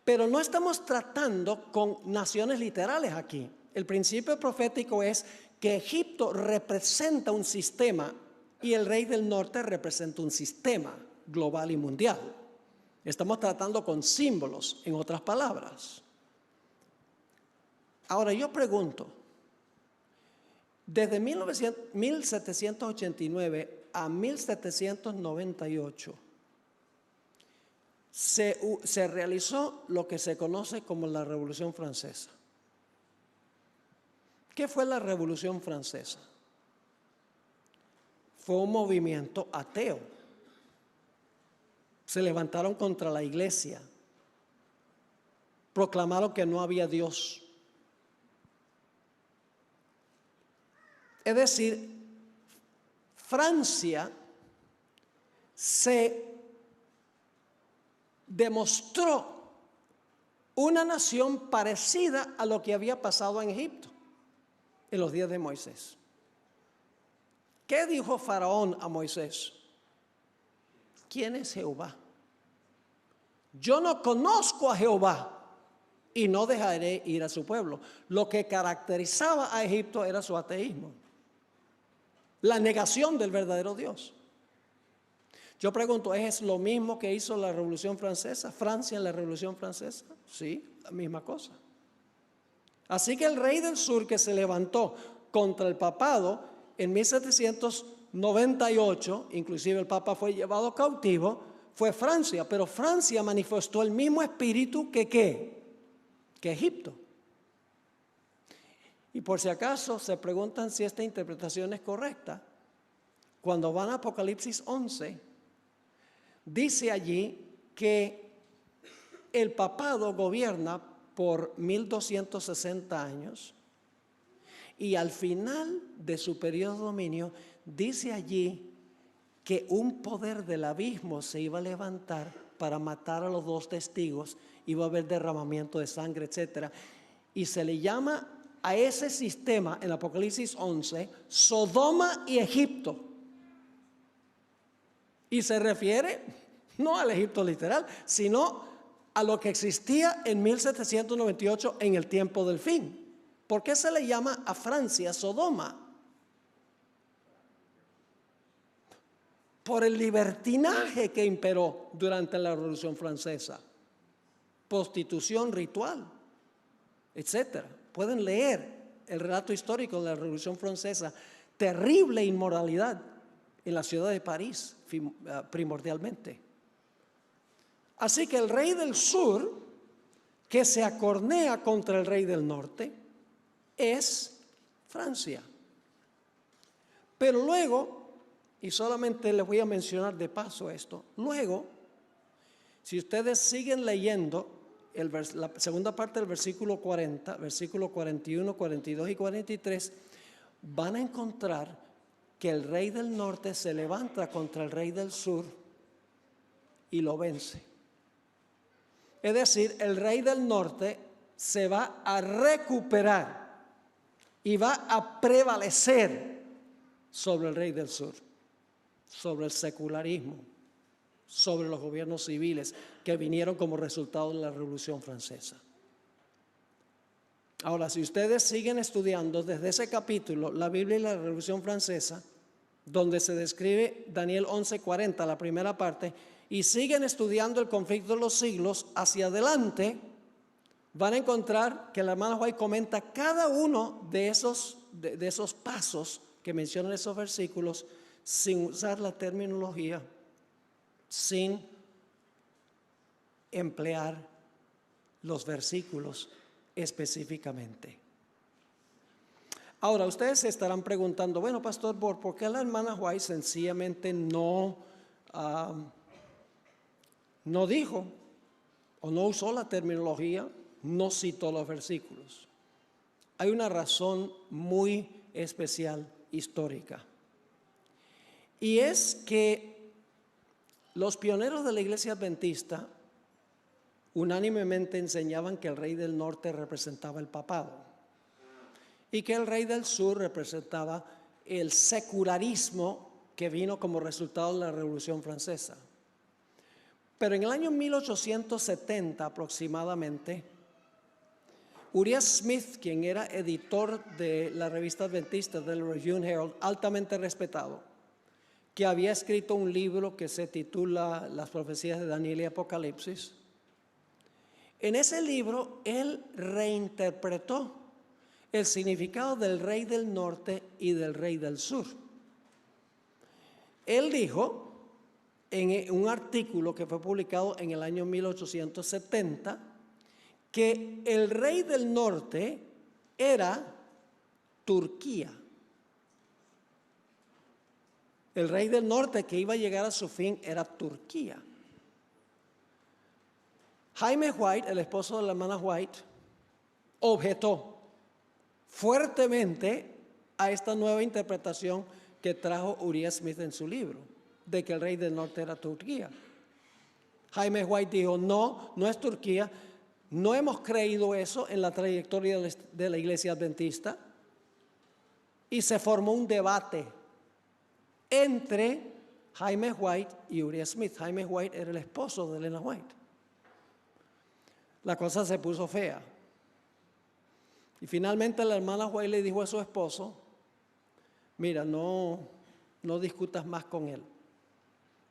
Pero no estamos tratando con naciones literales aquí. El principio profético es que Egipto representa un sistema y el rey del norte representa un sistema global y mundial. Estamos tratando con símbolos, en otras palabras. Ahora yo pregunto, desde 1789 a 1798 se realizó lo que se conoce como la Revolución Francesa. ¿Qué fue la Revolución Francesa? Fue un movimiento ateo. Se levantaron contra la iglesia. Proclamaron que no había Dios. Es decir, Francia se demostró una nación parecida a lo que había pasado en Egipto en los días de Moisés. ¿Qué dijo Faraón a Moisés? ¿Quién es Jehová? Yo no conozco a Jehová y no dejaré ir a su pueblo. Lo que caracterizaba a Egipto era su ateísmo, la negación del verdadero Dios. Yo pregunto, ¿es lo mismo que hizo la Revolución Francesa? ¿Francia en la Revolución Francesa? Sí, la misma cosa. Así que el rey del sur que se levantó contra el papado en 1798, inclusive el papa fue llevado cautivo, fue Francia, pero Francia manifestó el mismo espíritu que Egipto. Y por si acaso se preguntan si esta interpretación es correcta, cuando van a Apocalipsis 11, dice allí que el papado gobierna por 1260 años y al final de su periodo de dominio dice allí que un poder del abismo se iba a levantar para matar a los dos testigos, iba a haber derramamiento de sangre, etc. Y se le llama a ese sistema en Apocalipsis 11 Sodoma y Egipto. Y se refiere no al Egipto literal, sino a lo que existía en 1798 en el tiempo del fin. ¿Por qué se le llama a Francia Sodoma? Por el libertinaje que imperó durante la Revolución Francesa. Prostitución ritual, etcétera. Pueden leer el relato histórico de la Revolución Francesa. Terrible inmoralidad en la ciudad de París, primordialmente. Así que el rey del sur, que se acornea contra el rey del norte, es Francia. Pero luego, y solamente les voy a mencionar de paso esto, luego, si ustedes siguen leyendo la segunda parte del versículo 40, versículo 41, 42 y 43, van a encontrar que el rey del norte se levanta contra el rey del sur y lo vence. Es decir, el rey del norte se va a recuperar y va a prevalecer sobre el rey del sur, sobre el secularismo, sobre los gobiernos civiles que vinieron como resultado de la Revolución Francesa. Ahora, si ustedes siguen estudiando desde ese capítulo, la Biblia y la Revolución Francesa, donde se describe Daniel 11:40, la primera parte, y siguen estudiando el conflicto de los siglos hacia adelante, van a encontrar que la hermana White comenta cada uno de esos pasos que mencionan esos versículos sin usar la terminología, sin emplear los versículos específicamente. Ahora, ustedes se estarán preguntando, bueno, Pastor Borg, ¿por qué la hermana White sencillamente no dijo o no usó la terminología, no citó los versículos? Hay una razón muy especial histórica. Y es que los pioneros de la iglesia adventista unánimemente enseñaban que el rey del norte representaba el papado y que el rey del sur representaba el secularismo que vino como resultado de la Revolución Francesa. Pero en el año 1870 aproximadamente, Uriah Smith, quien era editor de la revista adventista del Review Herald, altamente respetado, que había escrito un libro que se titula Las profecías de Daniel y Apocalipsis. En ese libro, él reinterpretó el significado del rey del norte y del rey del sur. Él dijo, en un artículo que fue publicado en el año 1870, que el rey del norte era Turquía. El rey del norte que iba a llegar a su fin era Turquía. Jaime White, el esposo de la hermana White, objetó fuertemente a esta nueva interpretación que trajo Uriah Smith en su libro, de que el rey del norte era Turquía. Jaime White dijo, no es Turquía, no hemos creído eso en la trayectoria de la iglesia adventista, y se formó un debate entre Jaime White y Uriah Smith. Jaime White era el esposo de Elena White. La cosa se puso fea. Y finalmente la hermana White le dijo a su esposo, mira, no discutas más con él,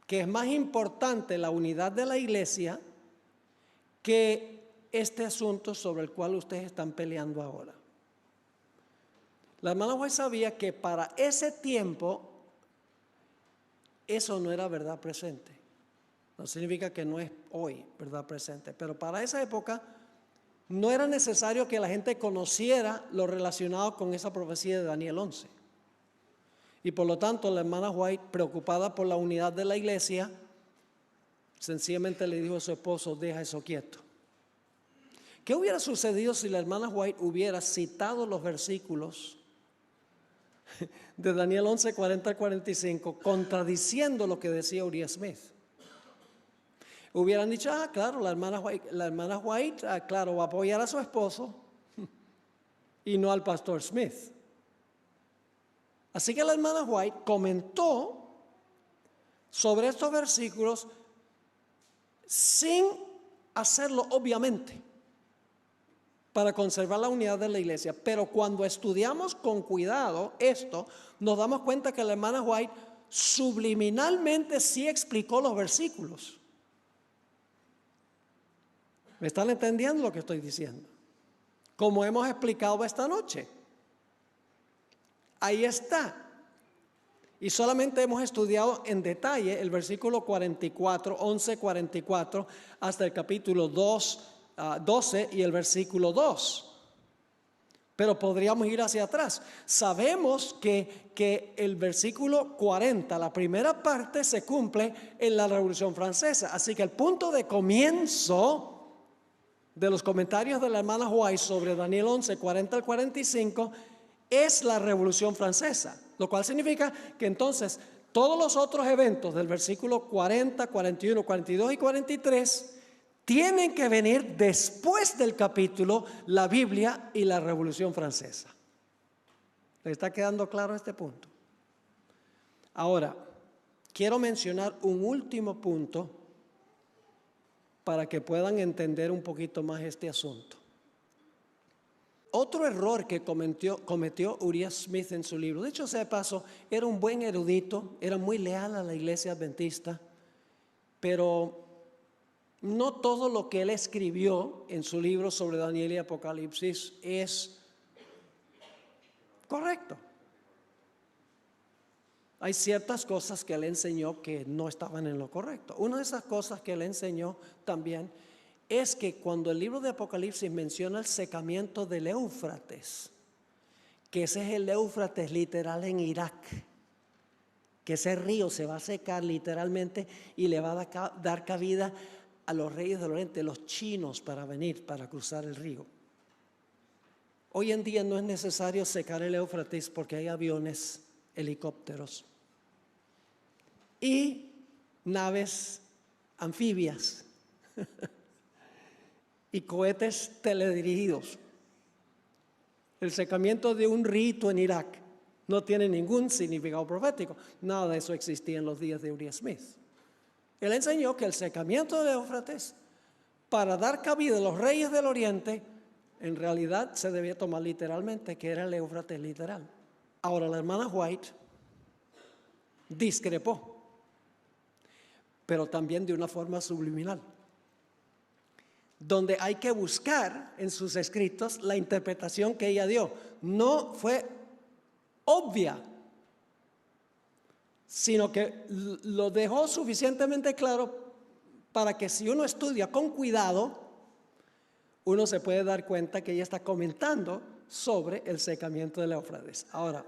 que es más importante la unidad de la iglesia que este asunto sobre el cual ustedes están peleando ahora. La hermana White sabía que para ese tiempo eso no era verdad presente. No significa que no es hoy verdad presente, pero para esa época no era necesario que la gente conociera lo relacionado con esa profecía de Daniel 11. Y por lo tanto la hermana White, preocupada por la unidad de la iglesia, sencillamente le dijo a su esposo, deja eso quieto. ¿Qué hubiera sucedido si la hermana White hubiera citado los versículos de Daniel 11, 40 al 45, contradiciendo lo que decía Uriah Smith? Hubieran dicho, claro, la hermana White, claro, va a apoyar a su esposo, y no al pastor Smith. Así que la hermana White comentó sobre estos versículos sin hacerlo obviamente, para conservar la unidad de la iglesia. Pero cuando estudiamos con cuidado esto, nos damos cuenta que la hermana White subliminalmente sí explicó los versículos. ¿Me están entendiendo lo que estoy diciendo? Como hemos explicado esta noche. Ahí está. Y solamente hemos estudiado en detalle el versículo 44, 11:44, hasta el capítulo 12 y el versículo 2. Pero podríamos ir hacia atrás. Sabemos que el versículo 40, la primera parte, se cumple en la Revolución Francesa. Así que el punto de comienzo de los comentarios de la hermana White sobre Daniel 11, 40 al 45 es la Revolución Francesa. Lo cual significa que entonces todos los otros eventos del versículo 40, 41, 42 y 43 tienen que venir después del capítulo la Biblia y la Revolución Francesa. ¿Le está quedando claro este punto? Ahora, quiero mencionar un último punto para que puedan entender un poquito más este asunto. Otro error que cometió Uriah Smith en su libro, dicho sea de paso, era un buen erudito, era muy leal a la iglesia adventista, pero no todo lo que él escribió en su libro sobre Daniel y Apocalipsis es correcto. Hay ciertas cosas que él enseñó que no estaban en lo correcto. Una de esas cosas que él enseñó también es que cuando el libro de Apocalipsis menciona el secamiento del Éufrates, que ese es el Éufrates literal en Irak, que ese río se va a secar literalmente y le va a dar cabida a los reyes del oriente, los chinos, para venir, para cruzar el río. Hoy en día no es necesario secar el Éufrates porque hay aviones, helicópteros y naves anfibias y cohetes teledirigidos. El secamiento de un rito en Irak no tiene ningún significado profético. Nada de eso existía en los días de Uriah Smith. Él enseñó que el secamiento de Éufrates, para dar cabida a los reyes del oriente, en realidad se debía tomar literalmente, que era el Éufrates literal. Ahora la hermana White discrepó, pero también de una forma subliminal, donde hay que buscar en sus escritos la interpretación que ella dio. No fue obvia, sino que lo dejó suficientemente claro para que si uno estudia con cuidado, uno se puede dar cuenta que ella está comentando sobre el secamiento del Éufrates. Ahora,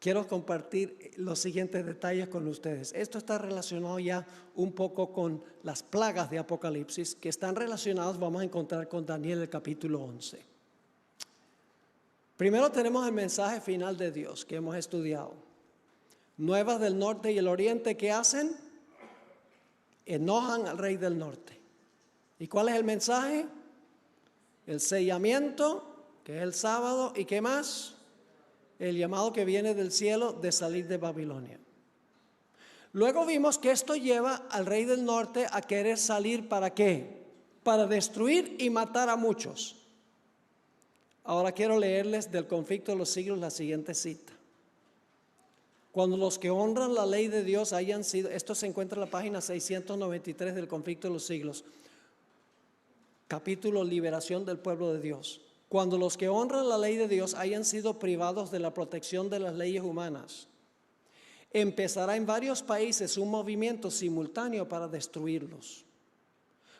quiero compartir los siguientes detalles con ustedes. Esto está relacionado ya un poco con las plagas de Apocalipsis, que están relacionadas, vamos a encontrar con Daniel el capítulo 11. Primero tenemos el mensaje final de Dios que hemos estudiado. Nuevas del norte y el oriente, ¿qué hacen? Enojan al rey del norte. ¿Y cuál es el mensaje? El sellamiento, que es el sábado, ¿y qué más? El llamado que viene del cielo de salir de Babilonia. Luego vimos que esto lleva al rey del norte a querer salir, ¿para qué? Para destruir y matar a muchos. Ahora quiero leerles del Conflicto de los Siglos la siguiente cita. Cuando los que honran la ley de Dios hayan sido, esto se encuentra en la página 693 del Conflicto de los Siglos, capítulo Liberación del pueblo de Dios. Cuando los que honran la ley de Dios hayan sido privados de la protección de las leyes humanas, empezará en varios países un movimiento simultáneo para destruirlos.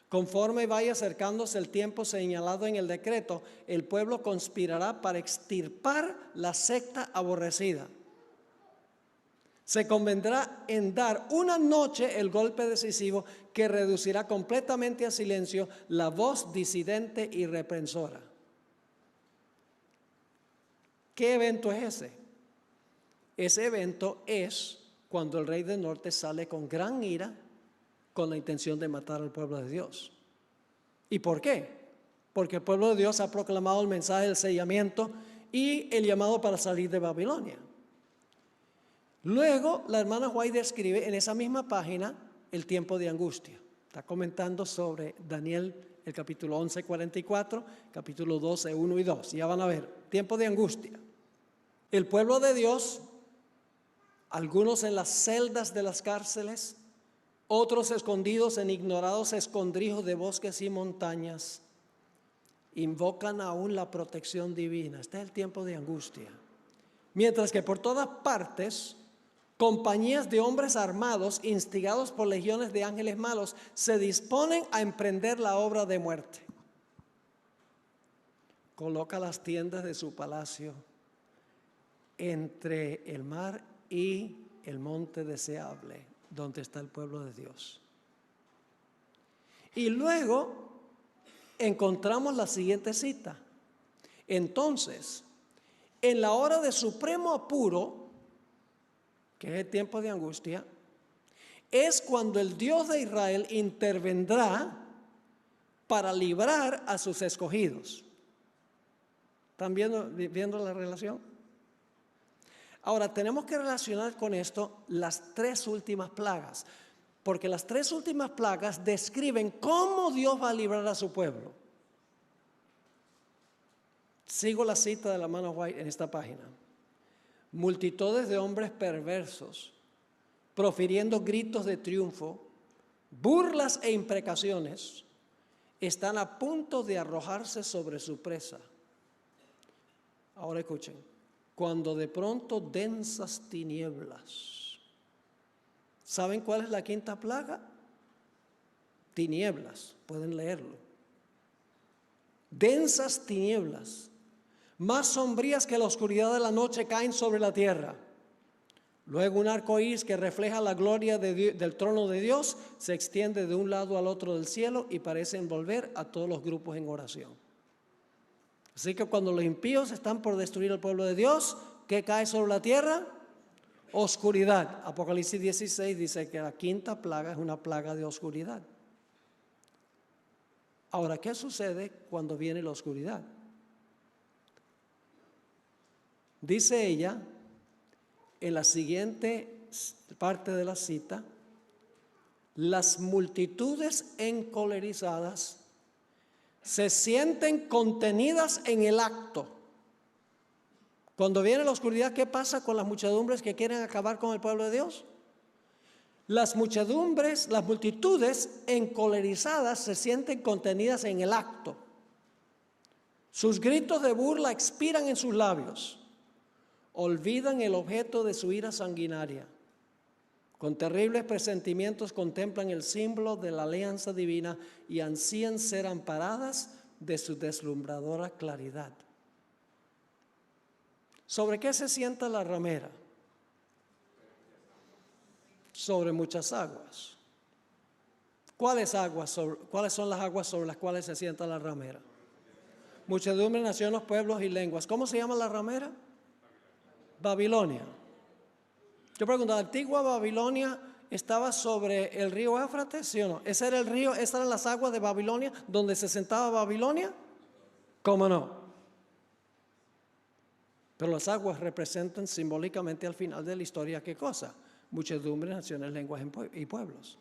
Conforme vaya acercándose el tiempo señalado en el decreto, el pueblo conspirará para extirpar la secta aborrecida. Se convendrá en dar una noche el golpe decisivo que reducirá completamente a silencio la voz disidente y reprensora. ¿Qué evento es ese? Ese evento es cuando el rey del norte sale con gran ira con la intención de matar al pueblo de Dios. ¿Y por qué? porque el pueblo de Dios ha proclamado el mensaje del sellamiento y el llamado para salir de Babilonia. Luego, la hermana White describe en esa misma página el tiempo de angustia. Está comentando sobre Daniel, el capítulo 11, 44, capítulo 12, 1 y 2. Ya van a ver, tiempo de angustia. El pueblo de Dios, algunos en las celdas de las cárceles, otros escondidos en ignorados escondrijos de bosques y montañas, invocan aún la protección divina. Este es el tiempo de angustia. Mientras que por todas partes, compañías de hombres armados, instigados por legiones de ángeles malos, se disponen a emprender la obra de muerte. Coloca las tiendas de su palacio entre el mar y el monte deseable, donde está el pueblo de Dios. Y luego encontramos la siguiente cita. Entonces, en la hora de supremo apuro, que es el tiempo de angustia, es cuando el Dios de Israel intervendrá para librar a sus escogidos. ¿Están viendo la relación? Ahora, tenemos que relacionar con esto las tres últimas plagas, porque las tres últimas plagas describen cómo Dios va a librar a su pueblo. Sigo la cita de la hermana White en esta página. Multitudes de hombres perversos, profiriendo gritos de triunfo, burlas e imprecaciones, están a punto de arrojarse sobre su presa. Ahora escuchen, cuando de pronto densas tinieblas. ¿Saben cuál es la quinta plaga? Tinieblas, pueden leerlo. Densas tinieblas, más sombrías que la oscuridad de la noche, caen sobre la tierra. Luego un arco iris que refleja la gloria del trono de Dios se extiende de un lado al otro del cielo y parece envolver a todos los grupos en oración. Así que cuando los impíos están por destruir al pueblo de Dios, ¿qué cae sobre la tierra? Oscuridad. Apocalipsis 16 dice que la quinta plaga es una plaga de oscuridad. Ahora, ¿qué sucede cuando viene la oscuridad? Dice ella, en la siguiente parte de la cita, las multitudes encolerizadas se sienten contenidas en el acto. Cuando viene la oscuridad, ¿qué pasa con las muchedumbres que quieren acabar con el pueblo de Dios? Las muchedumbres, las multitudes encolerizadas se sienten contenidas en el acto. Sus gritos de burla expiran en sus labios. Olvidan el objeto de su ira sanguinaria. Con terribles presentimientos contemplan el símbolo de la alianza divina y ansían ser amparadas de su deslumbradora claridad. ¿Sobre qué se sienta la ramera? Sobre muchas aguas. ¿Cuáles son las aguas sobre las cuales se sienta la ramera? Muchedumbre, naciones, pueblos y lenguas. ¿Cómo se llama la ramera? Babilonia. Yo pregunto, ¿la antigua Babilonia estaba sobre el río Éufrates, sí o no? ¿Ese era el río, esas eran las aguas de Babilonia donde se sentaba Babilonia? ¿Cómo no? Pero las aguas representan simbólicamente al final de la historia, ¿qué cosa? Muchedumbre, naciones, lenguas y pueblos.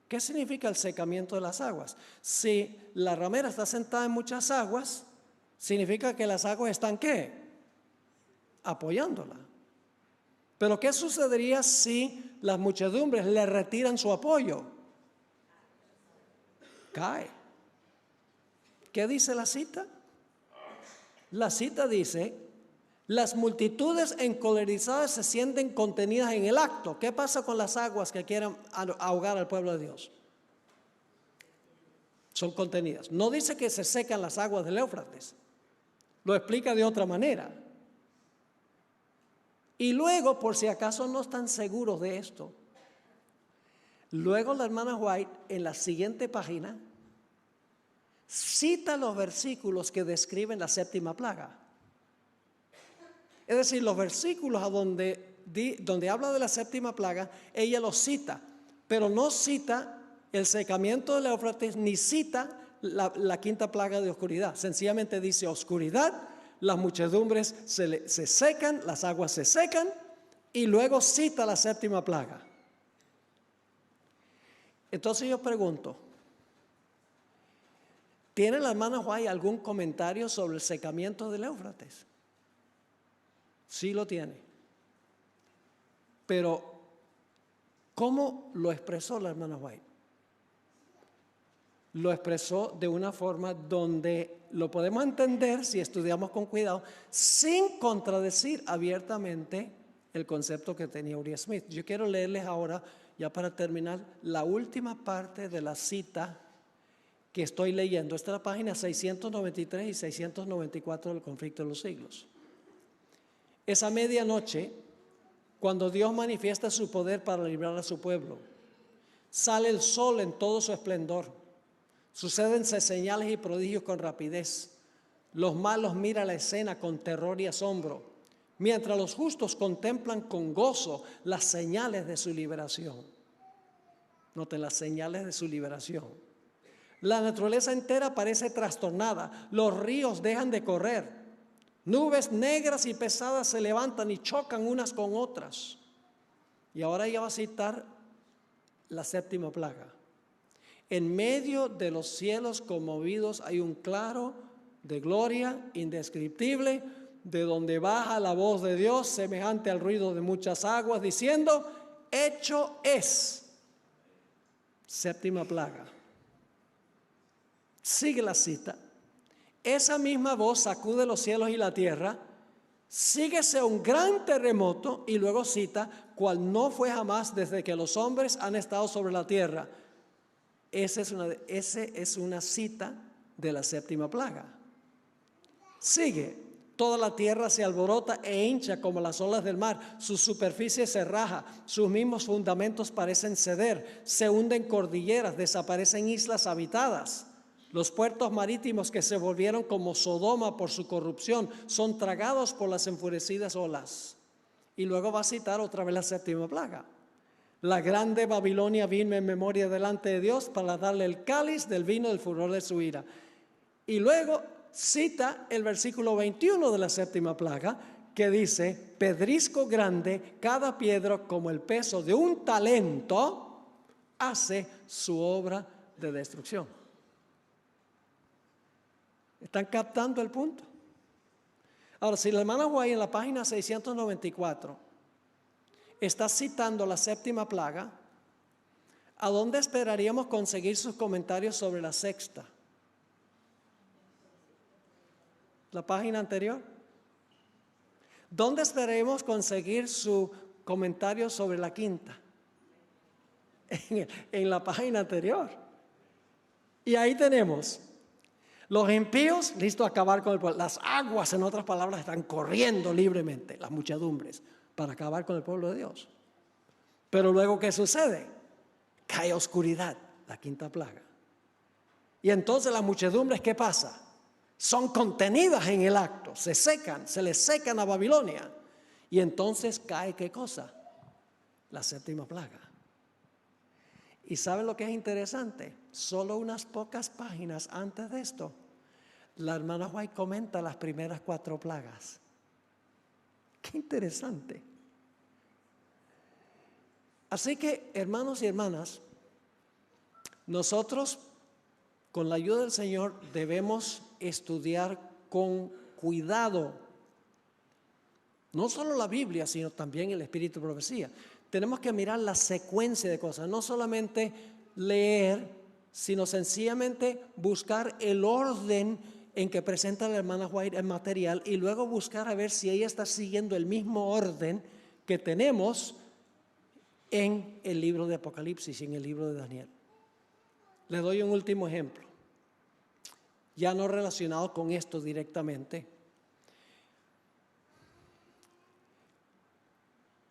¿Qué significa el secamiento de las aguas? Si la ramera está sentada en muchas aguas, significa que las aguas están ¿qué? Apoyándola. Pero ¿qué sucedería si las muchedumbres le retiran su apoyo? Cae. ¿Qué dice la cita? La cita dice, las multitudes encolerizadas se sienten contenidas en el acto. ¿Qué pasa con las aguas que quieren ahogar al pueblo de Dios? Son contenidas. No dice que se secan las aguas del Éufrates. Lo explica de otra manera. Y luego, por si acaso no están seguros de esto, luego la hermana White en la siguiente página cita los versículos que describen la séptima plaga. Es decir, los versículos a donde habla de la séptima plaga, ella los cita, pero no cita el secamiento del Éufrates ni cita la quinta plaga de oscuridad. Sencillamente dice oscuridad, las muchedumbres se secan, las aguas se secan, y luego cita la séptima plaga. Entonces yo pregunto, ¿tiene la hermana White algún comentario sobre el secamiento del Éufrates? Sí lo tiene. Pero, ¿cómo lo expresó la hermana White? Lo expresó de una forma donde lo podemos entender si estudiamos con cuidado, sin contradecir abiertamente el concepto que tenía Uriah Smith. Yo quiero leerles ahora, ya para terminar, la última parte de la cita que estoy leyendo. Esta es la página 693 y 694 del Conflicto de los Siglos. Esa medianoche, cuando Dios manifiesta su poder para librar a su pueblo, sale el sol en todo su esplendor. Sucédense señales y prodigios con rapidez. Los malos miran la escena con terror y asombro, mientras los justos contemplan con gozo las señales de su liberación. Noten las señales de su liberación. La naturaleza entera parece trastornada, los ríos dejan de correr, nubes negras y pesadas se levantan y chocan unas con otras. Y ahora ella va a citar la séptima plaga. En medio de los cielos conmovidos hay un claro de gloria indescriptible, de donde baja la voz de Dios semejante al ruido de muchas aguas, diciendo: hecho es. Séptima plaga. Sigue la cita. Esa misma voz sacude los cielos y la tierra, síguese un gran terremoto, y luego cita: cual no fue jamás desde que los hombres han estado sobre la tierra. Esa es una cita de la séptima plaga. Sigue: toda la tierra se alborota e hincha como las olas del mar, su superficie se raja, sus mismos fundamentos parecen ceder, se hunden cordilleras, desaparecen islas habitadas. Los puertos marítimos que se volvieron como Sodoma por su corrupción son tragados por las enfurecidas olas. Y luego va a citar otra vez la séptima plaga. La grande Babilonia vino en memoria delante de Dios para darle el cáliz del vino del furor de su ira. Y luego cita el versículo 21 de la séptima plaga, que dice: pedrisco grande, cada piedra como el peso de un talento, hace su obra de destrucción. ¿Están captando el punto? Ahora, si la hermana White en la página 694 está citando la séptima plaga, ¿a dónde esperaríamos conseguir sus comentarios sobre la sexta? ¿La página anterior? ¿Dónde esperaremos conseguir su comentario sobre la quinta? En la página anterior. Y ahí tenemos: los impíos listos a acabar con el pueblo. Las aguas, en otras palabras, están corriendo libremente, las muchedumbres, para acabar con el pueblo de Dios. Pero luego, ¿qué sucede? Cae oscuridad, la quinta plaga. Y entonces las muchedumbres, ¿qué pasa? Son contenidas en el acto, se secan, se les secan a Babilonia. Y entonces cae, ¿qué cosa? La séptima plaga. ¿Y saben lo que es interesante? Solo unas pocas páginas antes de esto, la hermana White comenta las primeras 4 plagas. ¡Qué interesante! Así que, hermanos y hermanas, nosotros, con la ayuda del Señor, debemos estudiar con cuidado no solo la Biblia, sino también el Espíritu de Profecía. Tenemos que mirar la secuencia de cosas, no solamente leer, sino sencillamente buscar el orden en que presenta la hermana White el material, y luego buscar a ver si ella está siguiendo el mismo orden que tenemos en el libro de Apocalipsis y en el libro de Daniel. Le doy un último ejemplo, ya no relacionado con esto directamente.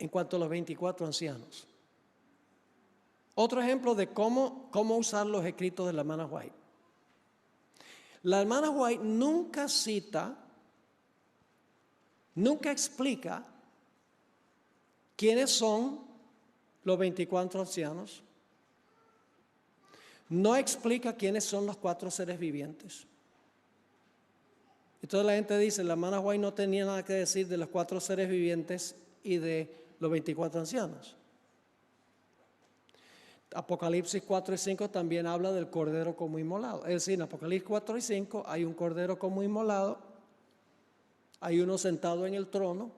En cuanto a los 24 ancianos. Otro ejemplo de cómo usar los escritos de la hermana White. La hermana White nunca cita, nunca explica quiénes son los 24 ancianos, no explica quiénes son los 4 seres vivientes. Entonces la gente dice, la hermana White no tenía nada que decir de los 4 seres vivientes y de los 24 ancianos. Apocalipsis 4 y 5 también habla del cordero como inmolado. Es decir, en Apocalipsis 4 y 5 hay un cordero como inmolado, hay uno sentado en el trono,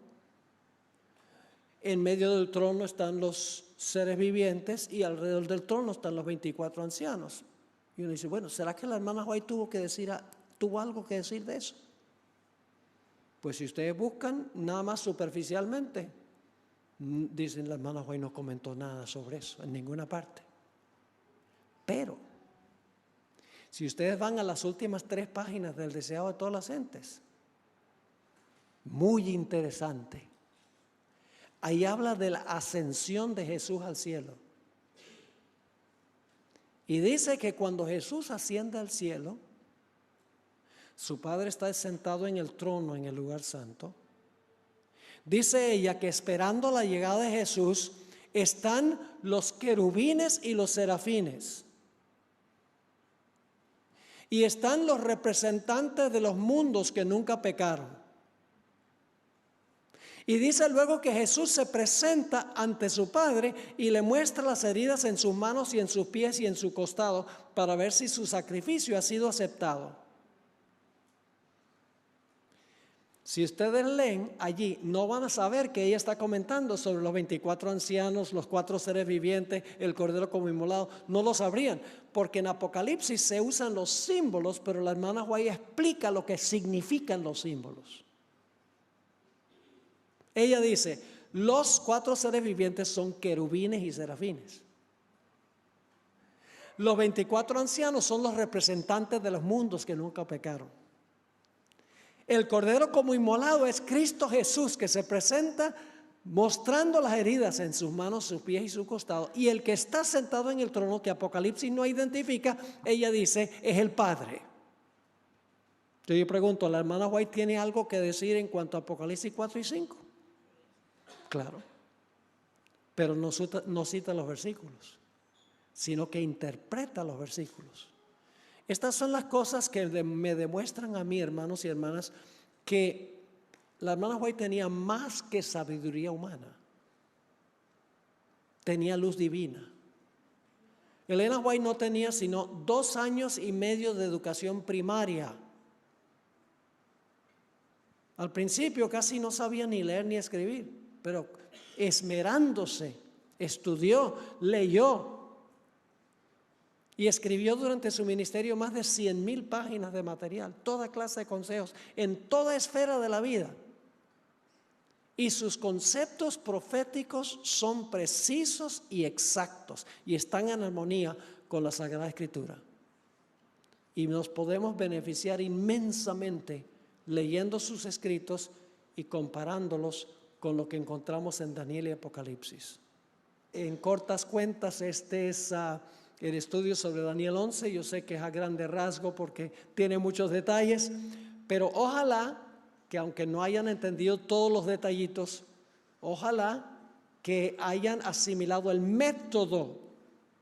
en medio del trono están los seres vivientes y alrededor del trono están los 24 ancianos. Y uno dice, bueno, ¿será que la hermana White tuvo algo que decir de eso? Pues si ustedes buscan nada más superficialmente, dicen la hermana White no comentó nada sobre eso en ninguna parte. Pero si ustedes van a las últimas 3 páginas del Deseado de todas las gentes, muy interesante. Ahí habla de la ascensión de Jesús al cielo. Y dice que cuando Jesús asciende al cielo, su Padre está sentado en el trono en el lugar santo. Dice ella que esperando la llegada de Jesús están los querubines y los serafines. Y están los representantes de los mundos que nunca pecaron. Y dice luego que Jesús se presenta ante su Padre y le muestra las heridas en sus manos y en sus pies y en su costado para ver si su sacrificio ha sido aceptado. Si ustedes leen allí, no van a saber que ella está comentando sobre los 24 ancianos, los 4 seres vivientes, el cordero como inmolado. No lo sabrían, porque en Apocalipsis se usan los símbolos, pero la hermana White explica lo que significan los símbolos. Ella dice, los 4 seres vivientes son querubines y serafines. Los 24 ancianos son los representantes de los mundos que nunca pecaron. El cordero como inmolado es Cristo Jesús, que se presenta mostrando las heridas en sus manos, sus pies y su costado. Y el que está sentado en el trono, que Apocalipsis no identifica, ella dice, es el Padre. Entonces yo pregunto, ¿la hermana White tiene algo que decir en cuanto a Apocalipsis 4 y 5? Claro, pero no cita los versículos, sino que interpreta los versículos. Estas son las cosas que me demuestran a mí, hermanos y hermanas, que la hermana White tenía más que sabiduría humana. Tenía luz divina. Elena White no tenía sino 2 años y medio de educación primaria. Al principio casi no sabía ni leer ni escribir, pero esmerándose, estudió, leyó. Y escribió durante su ministerio más de 100,000 páginas de material, toda clase de consejos, en toda esfera de la vida. Y sus conceptos proféticos son precisos y exactos y están en armonía con la Sagrada Escritura. Y nos podemos beneficiar inmensamente leyendo sus escritos y comparándolos con lo que encontramos en Daniel y Apocalipsis. En cortas cuentas, este es el estudio sobre Daniel 11. Yo sé que es a grande rasgo porque tiene muchos detalles, pero ojalá que aunque no hayan entendido todos los detallitos, ojalá que hayan asimilado el método,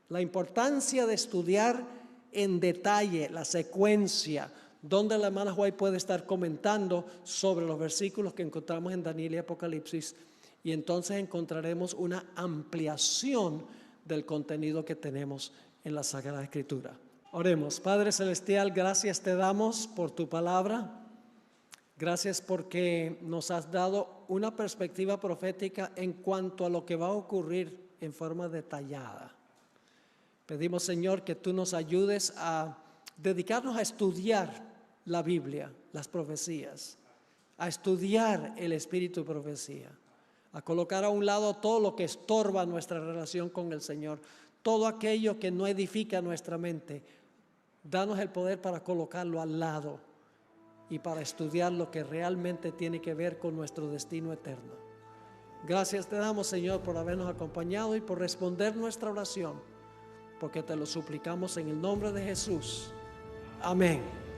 la importancia de estudiar en detalle la secuencia, donde la hermana White puede estar comentando sobre los versículos que encontramos en Daniel y Apocalipsis, y entonces encontraremos una ampliación del contenido que tenemos en la Sagrada Escritura. Oremos. Padre Celestial, gracias te damos por tu palabra. Gracias porque nos has dado una perspectiva profética en cuanto a lo que va a ocurrir en forma detallada. Pedimos, Señor, que tú nos ayudes a dedicarnos a estudiar la Biblia, las profecías, a estudiar el espíritu de profecía, a colocar a un lado todo lo que estorba nuestra relación con el Señor, todo aquello que no edifica nuestra mente. Danos el poder para colocarlo al lado y para estudiar lo que realmente tiene que ver con nuestro destino eterno. Gracias te damos, Señor, por habernos acompañado y por responder nuestra oración, porque te lo suplicamos en el nombre de Jesús. Amén.